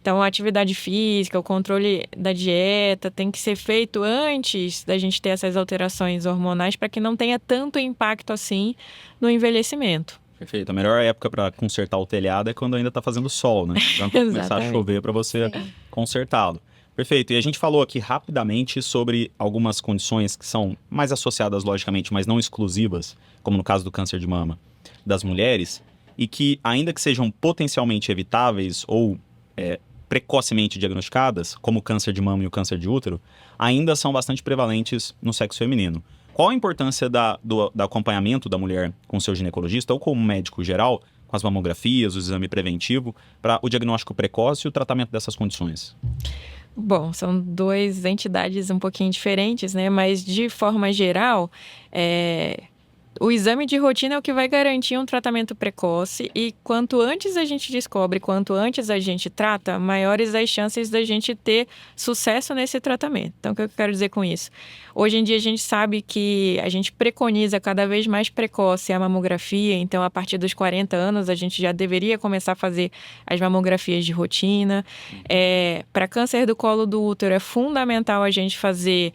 Então, a atividade física, o controle da dieta tem que ser feito antes da gente ter essas alterações hormonais para que não tenha tanto impacto assim no envelhecimento. Perfeito. A melhor época para consertar o telhado é quando ainda está fazendo sol, né? Então, começar a chover para você consertá-lo. Perfeito. E a gente falou aqui rapidamente sobre algumas condições que são mais associadas, logicamente, mas não exclusivas, como no caso do câncer de mama das mulheres, e que, ainda que sejam potencialmente evitáveis ou precocemente diagnosticadas, como o câncer de mama e o câncer de útero, ainda são bastante prevalentes no sexo feminino. Qual a importância do acompanhamento da mulher com seu ginecologista ou com o médico geral, com as mamografias, o exame preventivo, para o diagnóstico precoce e o tratamento dessas condições? Bom, são duas entidades um pouquinho diferentes, né? Mas, de forma geral, o exame de rotina é o que vai garantir um tratamento precoce, e quanto antes a gente descobre, quanto antes a gente trata, maiores as chances da gente ter sucesso nesse tratamento. Então, o que eu quero dizer com isso? Hoje em dia a gente sabe que a gente preconiza cada vez mais precoce a mamografia, então a partir dos 40 anos a gente já deveria começar a fazer as mamografias de rotina. Para câncer do colo do útero é fundamental a gente fazer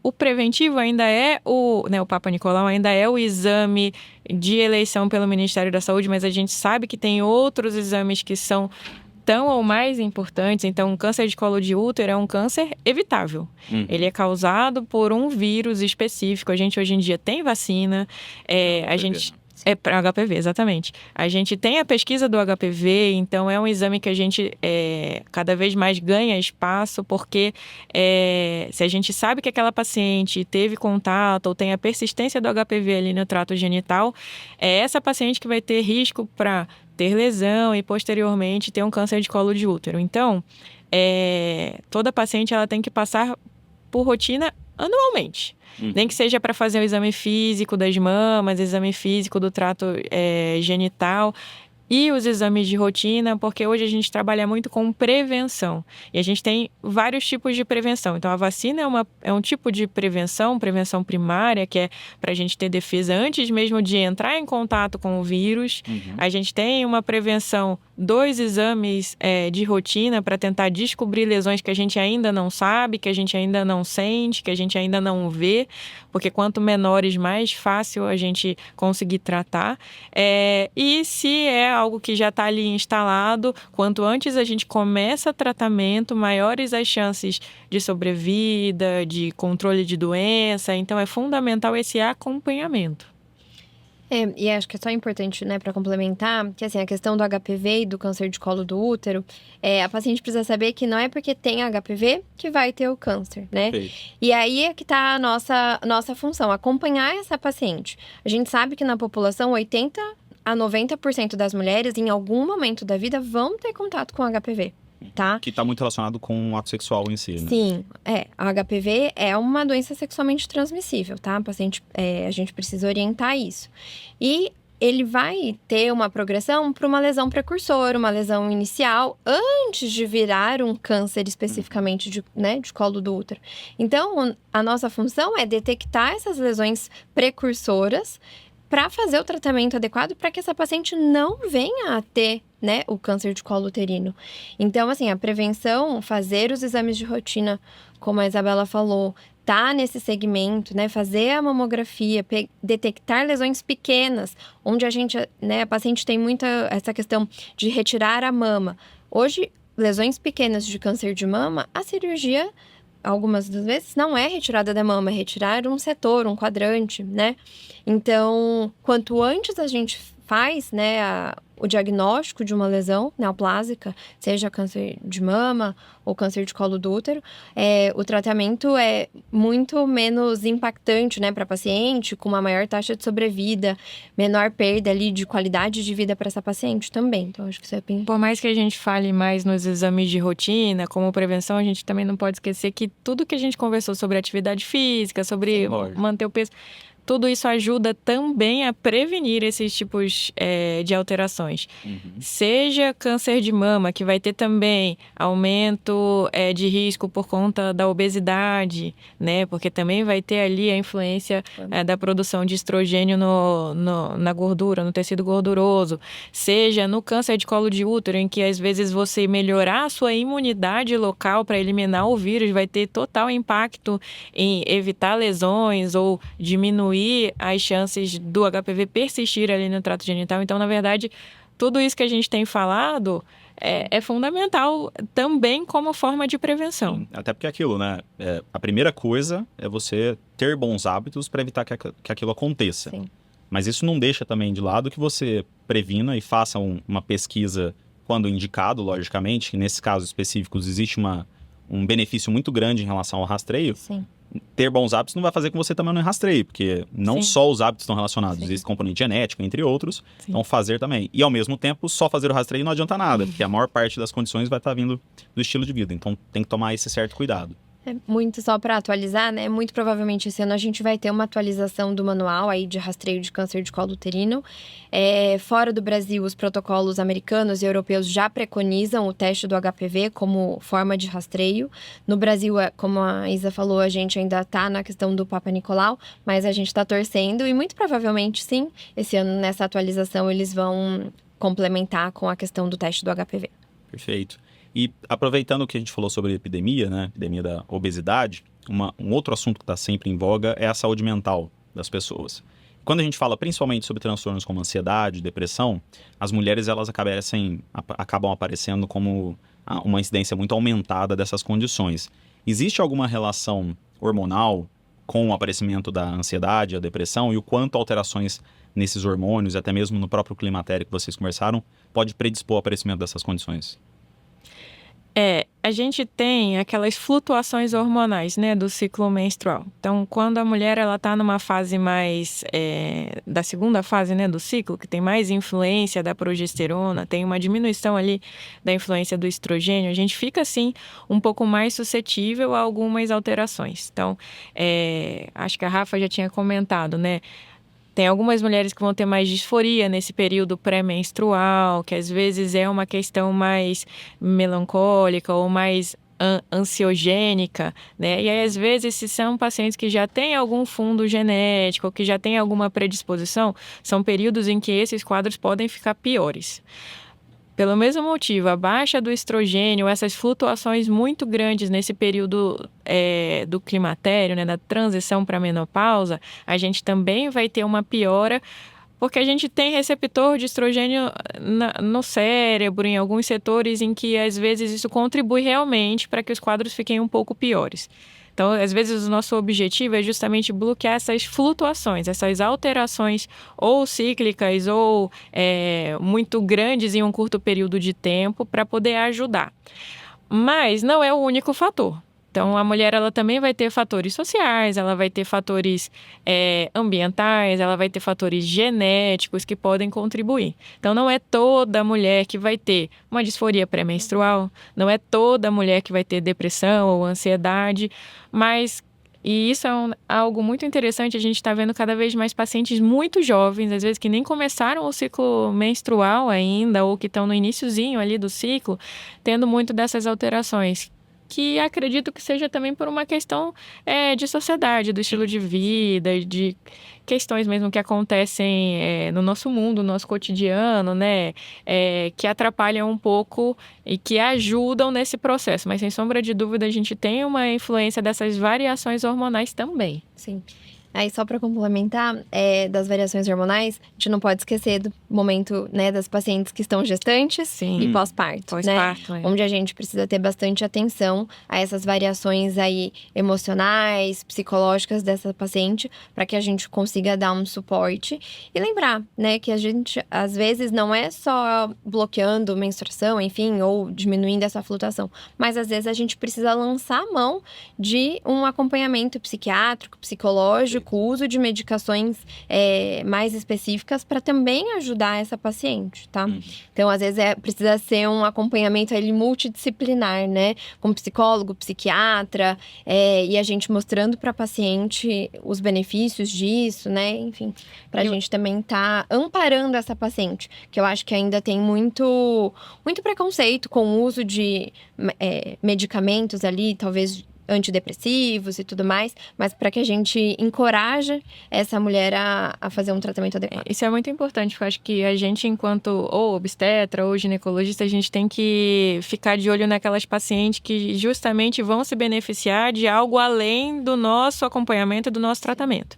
o preventivo, ainda o Papa Nicolau ainda é o exame de eleição pelo Ministério da Saúde, mas a gente sabe que tem outros exames que são tão ou mais importantes. Então, o câncer de colo de útero é um câncer evitável. Ele é causado por um vírus específico. A gente hoje em dia tem vacina, a gente... É para HPV, exatamente. A gente tem a pesquisa do HPV, então é um exame que a gente cada vez mais ganha espaço, porque se a gente sabe que aquela paciente teve contato ou tem a persistência do HPV ali no trato genital, é essa paciente que vai ter risco para ter lesão e posteriormente ter um câncer de colo de útero. Então, toda paciente ela tem que passar por rotina anualmente. Nem que seja para fazer o exame físico das mamas, exame físico do trato genital e os exames de rotina, porque hoje a gente trabalha muito com prevenção. E a gente tem vários tipos de prevenção. Então, a vacina é um tipo de prevenção primária, que é para a gente ter defesa antes mesmo de entrar em contato com o vírus. A gente tem uma prevenção dos exames de rotina para tentar descobrir lesões que a gente ainda não sabe, que a gente ainda não sente, que a gente ainda não vê, porque quanto menores, mais fácil a gente conseguir tratar. E se é algo que já está ali instalado, quanto antes a gente começa tratamento, maiores as chances de sobrevida, de controle de doença. Então, é fundamental esse acompanhamento. E acho que é só importante, né, para complementar, que assim, a questão do HPV e do câncer de colo do útero, a paciente precisa saber que não é porque tem HPV que vai ter o câncer, né? E aí é que tá a nossa função, acompanhar essa paciente. A gente sabe que na população, 80 a 90% das mulheres, em algum momento da vida, vão ter contato com HPV. Tá? Que está muito relacionado com o ato sexual em si, né? Sim, a HPV é uma doença sexualmente transmissível, tá? A gente precisa orientar isso. E ele vai ter uma progressão para uma lesão precursora, uma lesão inicial, antes de virar um câncer especificamente de colo do útero. Então, a nossa função é detectar essas lesões precursoras para fazer o tratamento adequado para que essa paciente não venha a ter, né, o câncer de colo uterino. Então, assim, a prevenção, fazer os exames de rotina, como a Isabela falou, tá nesse segmento, né, fazer a mamografia, detectar lesões pequenas, onde a paciente tem muita essa questão de retirar a mama. Hoje, lesões pequenas de câncer de mama, a cirurgia, algumas das vezes, não é retirada da mama, é retirar um setor, um quadrante, né? Então, quanto antes a gente faz, né, o diagnóstico de uma lesão neoplásica, seja câncer de mama ou câncer de colo do útero, o tratamento é muito menos impactante, né, para a paciente, com uma maior taxa de sobrevida, menor perda ali de qualidade de vida para essa paciente também. Então, acho que isso é bem... Por mais que a gente fale mais nos exames de rotina, como prevenção, a gente também não pode esquecer que tudo que a gente conversou sobre atividade física, sobre manter o peso... Tudo isso ajuda também a prevenir esses tipos de alterações. Seja câncer de mama, que vai ter também aumento de risco por conta da obesidade, né? Porque também vai ter ali a influência da produção de estrogênio na gordura, no tecido gorduroso. Seja no câncer de colo de útero, em que às vezes você melhorar a sua imunidade local para eliminar o vírus vai ter total impacto em evitar lesões ou diminuir as chances do HPV persistir ali no trato genital. Então, na verdade, tudo isso que a gente tem falado é fundamental também como forma de prevenção. Sim, até porque é aquilo, né? A primeira coisa é você ter bons hábitos para evitar que aquilo aconteça. Sim. Mas isso não deixa também de lado que você previna e faça uma pesquisa quando indicado, logicamente. Nesses casos específicos existe um benefício muito grande em relação ao rastreio. Sim. Ter bons hábitos não vai fazer com que você também não rastreie, porque não só os hábitos estão relacionados, existe componente genético, entre outros, então fazer também. E ao mesmo tempo, só fazer o rastreio não adianta nada, porque a maior parte das condições vai estar vindo do estilo de vida, então tem que tomar esse certo cuidado. Muito só para atualizar, né? Muito provavelmente esse ano a gente vai ter uma atualização do manual aí de rastreio de câncer de colo uterino. Fora do Brasil, os protocolos americanos e europeus já preconizam o teste do HPV como forma de rastreio. No Brasil, como a Isa falou, a gente ainda está na questão do Papa Nicolau, mas a gente está torcendo e muito provavelmente, sim, esse ano nessa atualização eles vão complementar com a questão do teste do HPV. Perfeito. E aproveitando que a gente falou sobre epidemia, né, epidemia da obesidade, um outro assunto que está sempre em voga é a saúde mental das pessoas. quando a gente fala principalmente sobre transtornos como ansiedade, depressão, as mulheres elas acabam aparecendo como uma incidência muito aumentada dessas condições. Existe alguma relação hormonal com o aparecimento da ansiedade, a depressão, e o quanto alterações nesses hormônios, até mesmo no próprio climatério que vocês conversaram, pode predispor ao aparecimento dessas condições? A gente tem aquelas flutuações hormonais, né, do ciclo menstrual. Então, quando a mulher ela está numa fase mais da segunda fase, né, do ciclo, que tem mais influência da progesterona, tem uma diminuição ali da influência do estrogênio, a gente fica assim um pouco mais suscetível a algumas alterações. Então, acho que a Rafa já tinha comentado, né? Tem algumas mulheres que vão ter mais disforia nesse período pré-menstrual, que às vezes é uma questão mais melancólica ou mais ansiogênica, né? E aí, às vezes, se são pacientes que já têm algum fundo genético, ou que já têm alguma predisposição, são períodos em que esses quadros podem ficar piores. Pelo mesmo motivo, a baixa do estrogênio, essas flutuações muito grandes nesse período do climatério, né, da transição para a menopausa, a gente também vai ter uma piora, porque a gente tem receptor de estrogênio no cérebro, em alguns setores em que às vezes isso contribui realmente para que os quadros fiquem um pouco piores. Então, às vezes, o nosso objetivo é justamente bloquear essas flutuações, essas alterações ou cíclicas ou muito grandes em um curto período de tempo para poder ajudar. Mas não é o único fator. Então, a mulher ela também vai ter fatores sociais, ela vai ter fatores ambientais, ela vai ter fatores genéticos que podem contribuir. Então, não é toda mulher que vai ter uma disforia pré-menstrual, não é toda mulher que vai ter depressão ou ansiedade, mas... E isso é algo muito interessante, a gente está vendo cada vez mais pacientes muito jovens, às vezes que nem começaram o ciclo menstrual ainda, ou que estão no iniciozinho ali do ciclo, tendo muito dessas alterações, que acredito que seja também por uma questão de sociedade, do estilo de vida, de questões mesmo que acontecem no nosso mundo, no nosso cotidiano, né? Que atrapalham um pouco e que ajudam nesse processo. Mas, sem sombra de dúvida, a gente tem uma influência dessas variações hormonais também. Sim. Aí, só para complementar, das variações hormonais, a gente não pode esquecer do momento, né, das pacientes que estão gestantes Sim. e pós-parto, né? Onde a gente precisa ter bastante atenção a essas variações aí emocionais, psicológicas dessa paciente, para que a gente consiga dar um suporte. E lembrar, né, que a gente, às vezes, não é só bloqueando menstruação, enfim, ou diminuindo essa flutuação, mas às vezes a gente precisa lançar a mão de um acompanhamento psiquiátrico, psicológico, o uso de medicações mais específicas para também ajudar essa paciente, tá? Então, às vezes, precisa ser um acompanhamento ali multidisciplinar, né? Com psicólogo, psiquiatra, e a gente mostrando para a paciente os benefícios disso, né? Enfim, para a gente também tá amparando essa paciente, que eu acho que ainda tem muito preconceito com o uso de medicamentos ali, talvez antidepressivos e tudo mais, mas para que a gente encoraje essa mulher a fazer um tratamento adequado. Isso é muito importante, porque eu acho que a gente, enquanto ou obstetra ou ginecologista, a gente tem que ficar de olho naquelas pacientes que justamente vão se beneficiar de algo além do nosso acompanhamento e do nosso tratamento.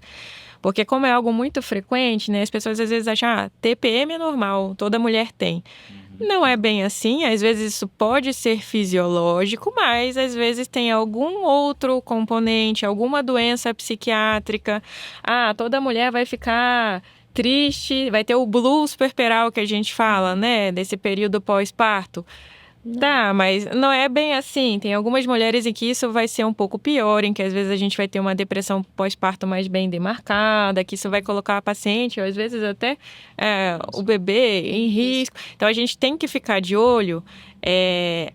Porque como é algo muito frequente, né, as pessoas às vezes acham, TPM é normal, toda mulher tem. Não é bem assim, às vezes isso pode ser fisiológico, mas às vezes tem algum outro componente, alguma doença psiquiátrica. Toda mulher vai ficar triste, vai ter o blues puerperal que a gente fala, né, desse período pós-parto. Tá, mas não é bem assim. Tem algumas mulheres em que isso vai ser um pouco pior, em que às vezes a gente vai ter uma depressão pós-parto mais bem demarcada, que isso vai colocar a paciente, ou às vezes até o bebê em risco. Então a gente tem que ficar de olho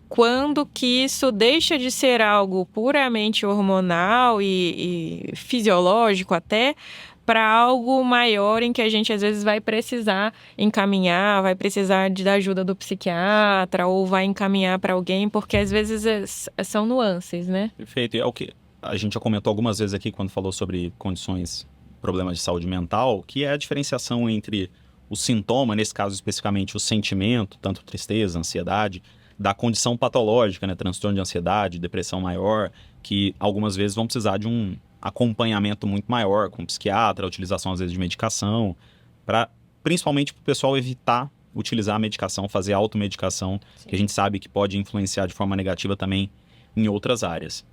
quando que isso deixa de ser algo puramente hormonal e fisiológico até, para algo maior em que a gente às vezes vai precisar encaminhar, vai precisar da ajuda do psiquiatra ou vai encaminhar para alguém, porque às vezes são nuances, né? Perfeito. E é o que a gente já comentou algumas vezes aqui quando falou sobre condições, problemas de saúde mental, que é a diferenciação entre o sintoma, nesse caso especificamente o sentimento, tanto tristeza, ansiedade, da condição patológica, né? Transtorno de ansiedade, depressão maior, que algumas vezes vão precisar de um acompanhamento muito maior com psiquiatra, a utilização às vezes de medicação, principalmente para o pessoal evitar utilizar a medicação, fazer automedicação, que a gente sabe que pode influenciar de forma negativa também em outras áreas.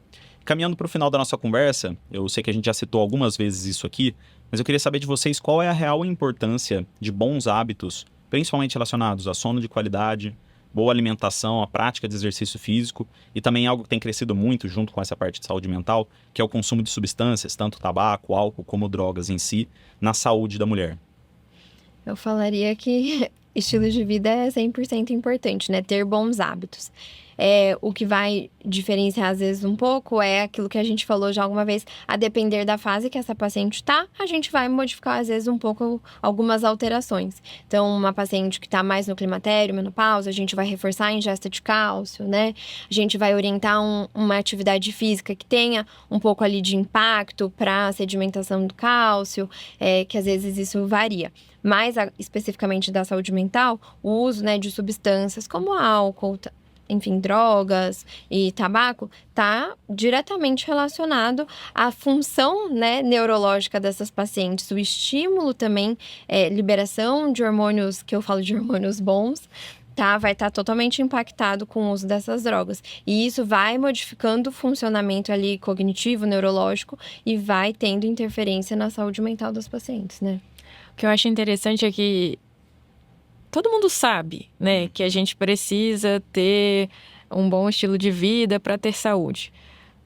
Caminhando para o final da nossa conversa, eu sei que a gente já citou algumas vezes isso aqui, mas eu queria saber de vocês qual é a real importância de bons hábitos, principalmente relacionados a sono de qualidade, boa alimentação, a prática de exercício físico e também algo que tem crescido muito junto com essa parte de saúde mental, que é o consumo de substâncias, tanto tabaco, álcool como drogas em si, na saúde da mulher. Eu falaria que estilo de vida é 100% importante, né? Ter bons hábitos. O que vai diferenciar, às vezes, um pouco é aquilo que a gente falou já alguma vez. A depender da fase que essa paciente está, a gente vai modificar, às vezes, um pouco algumas alterações. Então, uma paciente que está mais no climatério, menopausa, a gente vai reforçar a ingesta de cálcio, né? A gente vai orientar uma atividade física que tenha um pouco ali de impacto para a sedimentação do cálcio, que às vezes isso varia. Mas, especificamente da saúde mental, o uso, né, de substâncias como álcool, enfim, drogas e tabaco, está diretamente relacionado à função, né, neurológica dessas pacientes. O estímulo também, liberação de hormônios, que eu falo de hormônios bons, vai estar totalmente impactado com o uso dessas drogas. E isso vai modificando o funcionamento ali cognitivo, neurológico, e vai tendo interferência na saúde mental dos pacientes, né? O que eu acho interessante é que todo mundo sabe, né, que a gente precisa ter um bom estilo de vida para ter saúde.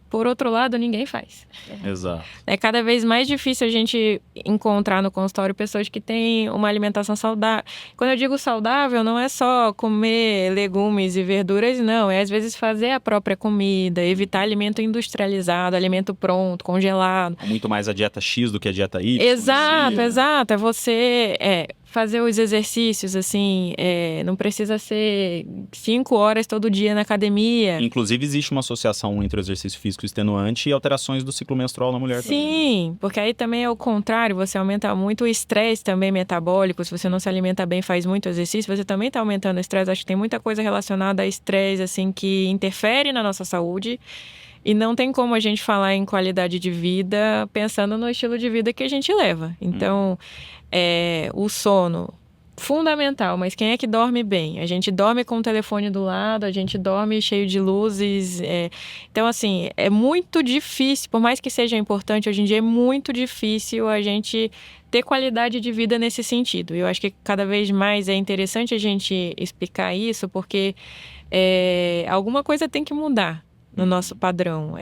Por outro lado, ninguém faz. Exato. É cada vez mais difícil a gente encontrar no consultório pessoas que têm uma alimentação saudável. Quando eu digo saudável, não é só comer legumes e verduras, não. É às vezes fazer a própria comida, evitar alimento industrializado, alimento pronto, congelado. Muito mais a dieta X do que a dieta Y. Exato, exato. É você fazer os exercícios, assim, não precisa ser 5 horas todo dia na academia. Inclusive, existe uma associação entre o exercício físico extenuante e alterações do ciclo menstrual na mulher. Sim, também. Porque aí também é o contrário, você aumenta muito o estresse também metabólico. Se você não se alimenta bem, faz muito exercício, você também está aumentando o estresse. Acho que tem muita coisa relacionada a estresse, assim, que interfere na nossa saúde. E não tem como a gente falar em qualidade de vida pensando no estilo de vida que a gente leva. Então, o sono, fundamental, mas quem é que dorme bem? A gente dorme com o telefone do lado, a gente dorme cheio de luzes. Então, assim, é muito difícil, por mais que seja importante, hoje em dia é muito difícil a gente ter qualidade de vida nesse sentido. Eu acho que cada vez mais é interessante a gente explicar isso, porque alguma coisa tem que mudar no nosso padrão.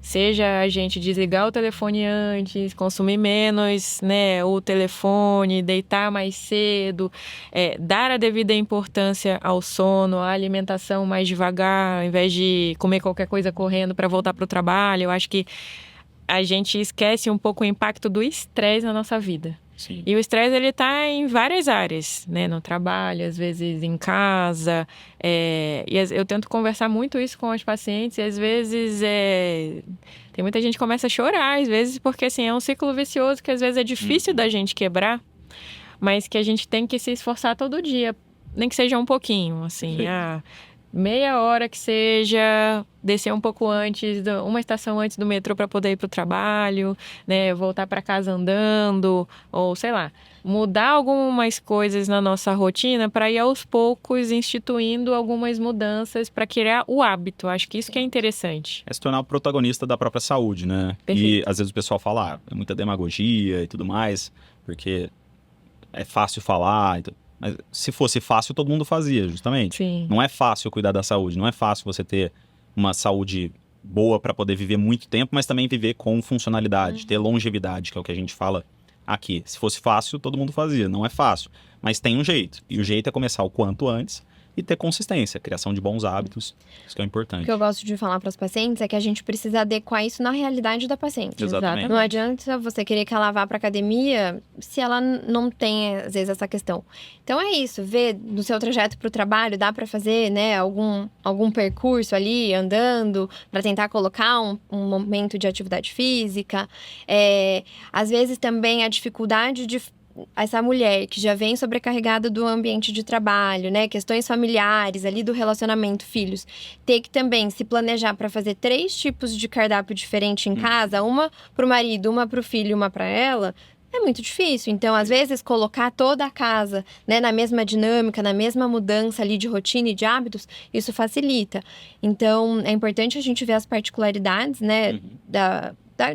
Seja a gente desligar o telefone antes, consumir menos, né, o telefone, deitar mais cedo, dar a devida importância ao sono, à alimentação mais devagar, ao invés de comer qualquer coisa correndo para voltar para o trabalho. Eu acho que a gente esquece um pouco o impacto do estresse na nossa vida. Sim. E o estresse, ele tá em várias áreas, né? No trabalho, às vezes em casa. E eu tento conversar muito isso com as pacientes. E às vezes tem muita gente que começa a chorar, às vezes, porque assim, é um ciclo vicioso que às vezes é difícil da gente quebrar, mas que a gente tem que se esforçar todo dia, nem que seja um pouquinho, assim. Meia hora que seja, descer um pouco antes, uma estação antes do metrô para poder ir para o trabalho, né? Voltar para casa andando, ou sei lá, mudar algumas coisas na nossa rotina para ir aos poucos instituindo algumas mudanças para criar o hábito. Acho que isso que é interessante. Se tornar o protagonista da própria saúde, né? Perfeito. E às vezes o pessoal fala, é muita demagogia e tudo mais, porque é fácil falar e tudo. Mas se fosse fácil, todo mundo fazia, justamente. Sim. Não é fácil cuidar da saúde, não é fácil você ter uma saúde boa para poder viver muito tempo, mas também viver com funcionalidade, ter longevidade, que é o que a gente fala aqui. Se fosse fácil, todo mundo fazia. Não é fácil, mas tem um jeito. E o jeito é começar o quanto antes e ter consistência, criação de bons hábitos. Isso que é importante. O que eu gosto de falar para os pacientes é que a gente precisa adequar isso na realidade da paciente. Exatamente. Não adianta você querer que ela vá para academia se ela não tem, às vezes, essa questão. Então é isso, ver no seu trajeto para o trabalho, dá para fazer, né, algum percurso ali, andando, para tentar colocar um momento de atividade física. Às vezes também a dificuldade essa mulher que já vem sobrecarregada do ambiente de trabalho, né? Questões familiares, ali do relacionamento, filhos, ter que também se planejar para fazer 3 tipos de cardápio diferente em casa, uma pro marido, uma pro filho e uma para ela, é muito difícil. Então, às vezes, colocar toda a casa, né, na mesma dinâmica, na mesma mudança ali de rotina e de hábitos, isso facilita. Então, é importante a gente ver as particularidades, né,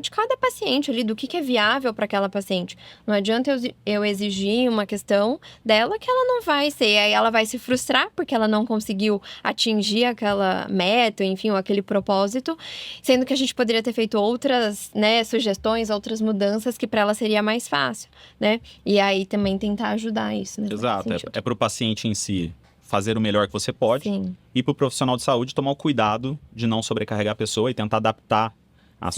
de cada paciente ali, do que é viável para aquela paciente. Não adianta eu exigir uma questão dela que ela não vai ser. Aí ela vai se frustrar porque ela não conseguiu atingir aquela meta, enfim, ou aquele propósito, sendo que a gente poderia ter feito outras, né, sugestões, outras mudanças que para ela seria mais fácil, né? E aí também tentar ajudar isso, né? Exato, é para o paciente em si fazer o melhor que você pode. Sim. E para o profissional de saúde tomar o cuidado de não sobrecarregar a pessoa e tentar adaptar as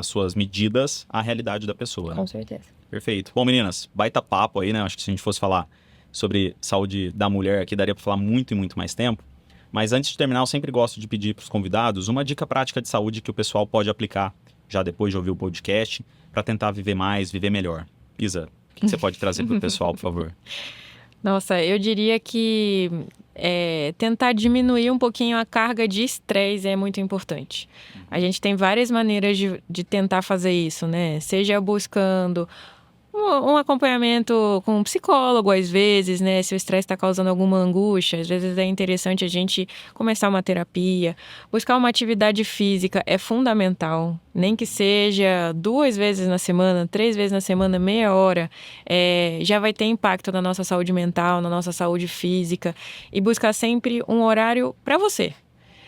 suas medidas à realidade da pessoa, né? Com certeza. Perfeito. Bom, meninas, baita papo aí, né? Acho que se a gente fosse falar sobre saúde da mulher aqui, daria para falar muito e muito mais tempo. Mas antes de terminar, eu sempre gosto de pedir para os convidados uma dica prática de saúde que o pessoal pode aplicar já depois de ouvir o podcast para tentar viver mais, viver melhor. Isa, o que você pode trazer para o pessoal, por favor? Nossa, eu diria que tentar diminuir um pouquinho a carga de estresse é muito importante. A gente tem várias maneiras de tentar fazer isso, né? Seja buscando um acompanhamento com um psicólogo, às vezes, né? Se o estresse está causando alguma angústia, às vezes é interessante a gente começar uma terapia. Buscar uma atividade física é fundamental. Nem que seja 2 vezes na semana, 3 vezes na semana, meia hora, já vai ter impacto na nossa saúde mental, na nossa saúde física. E buscar sempre um horário para você,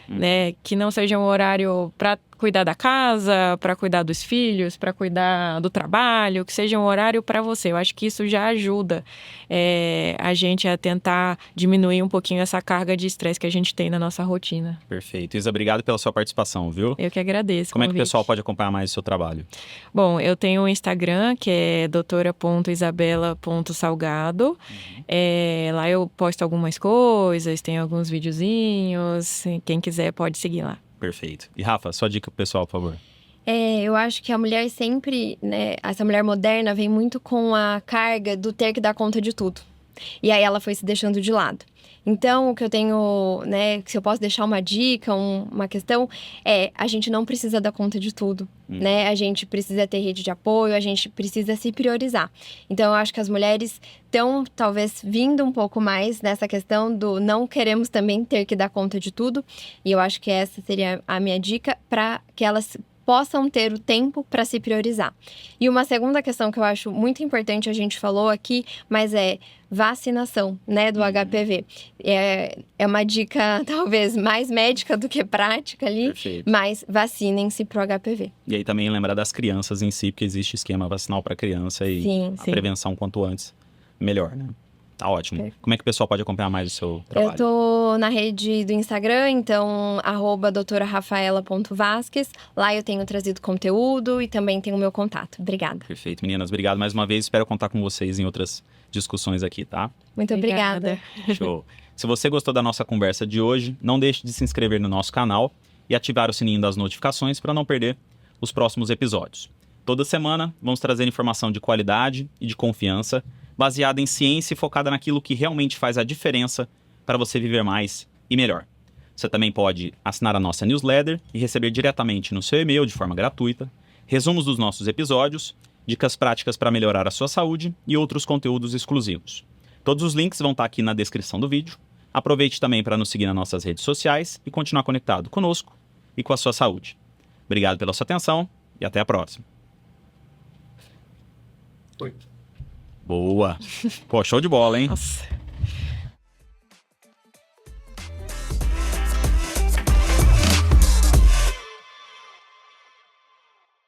né? Que não seja um horário para cuidar da casa, para cuidar dos filhos, para cuidar do trabalho, que seja um horário para você. Eu acho que isso já ajuda a gente a tentar diminuir um pouquinho essa carga de estresse que a gente tem na nossa rotina. Perfeito. Isa, obrigado pela sua participação, viu? Eu que agradeço. Como é que o pessoal pode acompanhar mais o seu trabalho? Bom, eu tenho um Instagram, que é doutora.isabela.salgado. Lá eu posto algumas coisas, tem alguns videozinhos. Quem quiser pode seguir lá. Perfeito. E Rafa, sua dica pro pessoal, por favor. Eu acho que a mulher sempre, né, essa mulher moderna vem muito com a carga do ter que dar conta de tudo. E aí ela foi se deixando de lado. Então, o que eu tenho, né, se eu posso deixar uma dica, uma questão, a gente não precisa dar conta de tudo, né? A gente precisa ter rede de apoio, a gente precisa se priorizar. Então, eu acho que as mulheres estão, talvez, vindo um pouco mais nessa questão do não queremos também ter que dar conta de tudo. E eu acho que essa seria a minha dica para que elas possam ter o tempo para se priorizar. E uma segunda questão que eu acho muito importante, a gente falou aqui, mas é vacinação, né, do HPV. É uma dica, talvez, mais médica do que prática ali, Perfeito. mas vacinem-se pro HPV. E aí também lembrar das crianças em si, porque existe esquema vacinal para criança e Sim. prevenção quanto antes, melhor, né? Tá ótimo. Perfeito. Como é que o pessoal pode acompanhar mais o seu trabalho? Eu tô na rede do Instagram, então, @doutorarafaela.vasquez. Lá eu tenho trazido conteúdo e também tenho o meu contato. Obrigada. Perfeito, meninas. Obrigado mais uma vez. Espero contar com vocês em outras discussões aqui, tá? Muito obrigada. Show. Se você gostou da nossa conversa de hoje, não deixe de se inscrever no nosso canal e ativar o sininho das notificações para não perder os próximos episódios. Toda semana vamos trazer informação de qualidade e de confiança, baseada em ciência e focada naquilo que realmente faz a diferença para você viver mais e melhor. Você também pode assinar a nossa newsletter e receber diretamente no seu e-mail de forma gratuita resumos dos nossos episódios, dicas práticas para melhorar a sua saúde e outros conteúdos exclusivos. Todos os links vão estar aqui na descrição do vídeo. Aproveite também para nos seguir nas nossas redes sociais e continuar conectado conosco e com a sua saúde. Obrigado pela sua atenção e até a próxima. Boa! Pô, show de bola, hein? Nossa.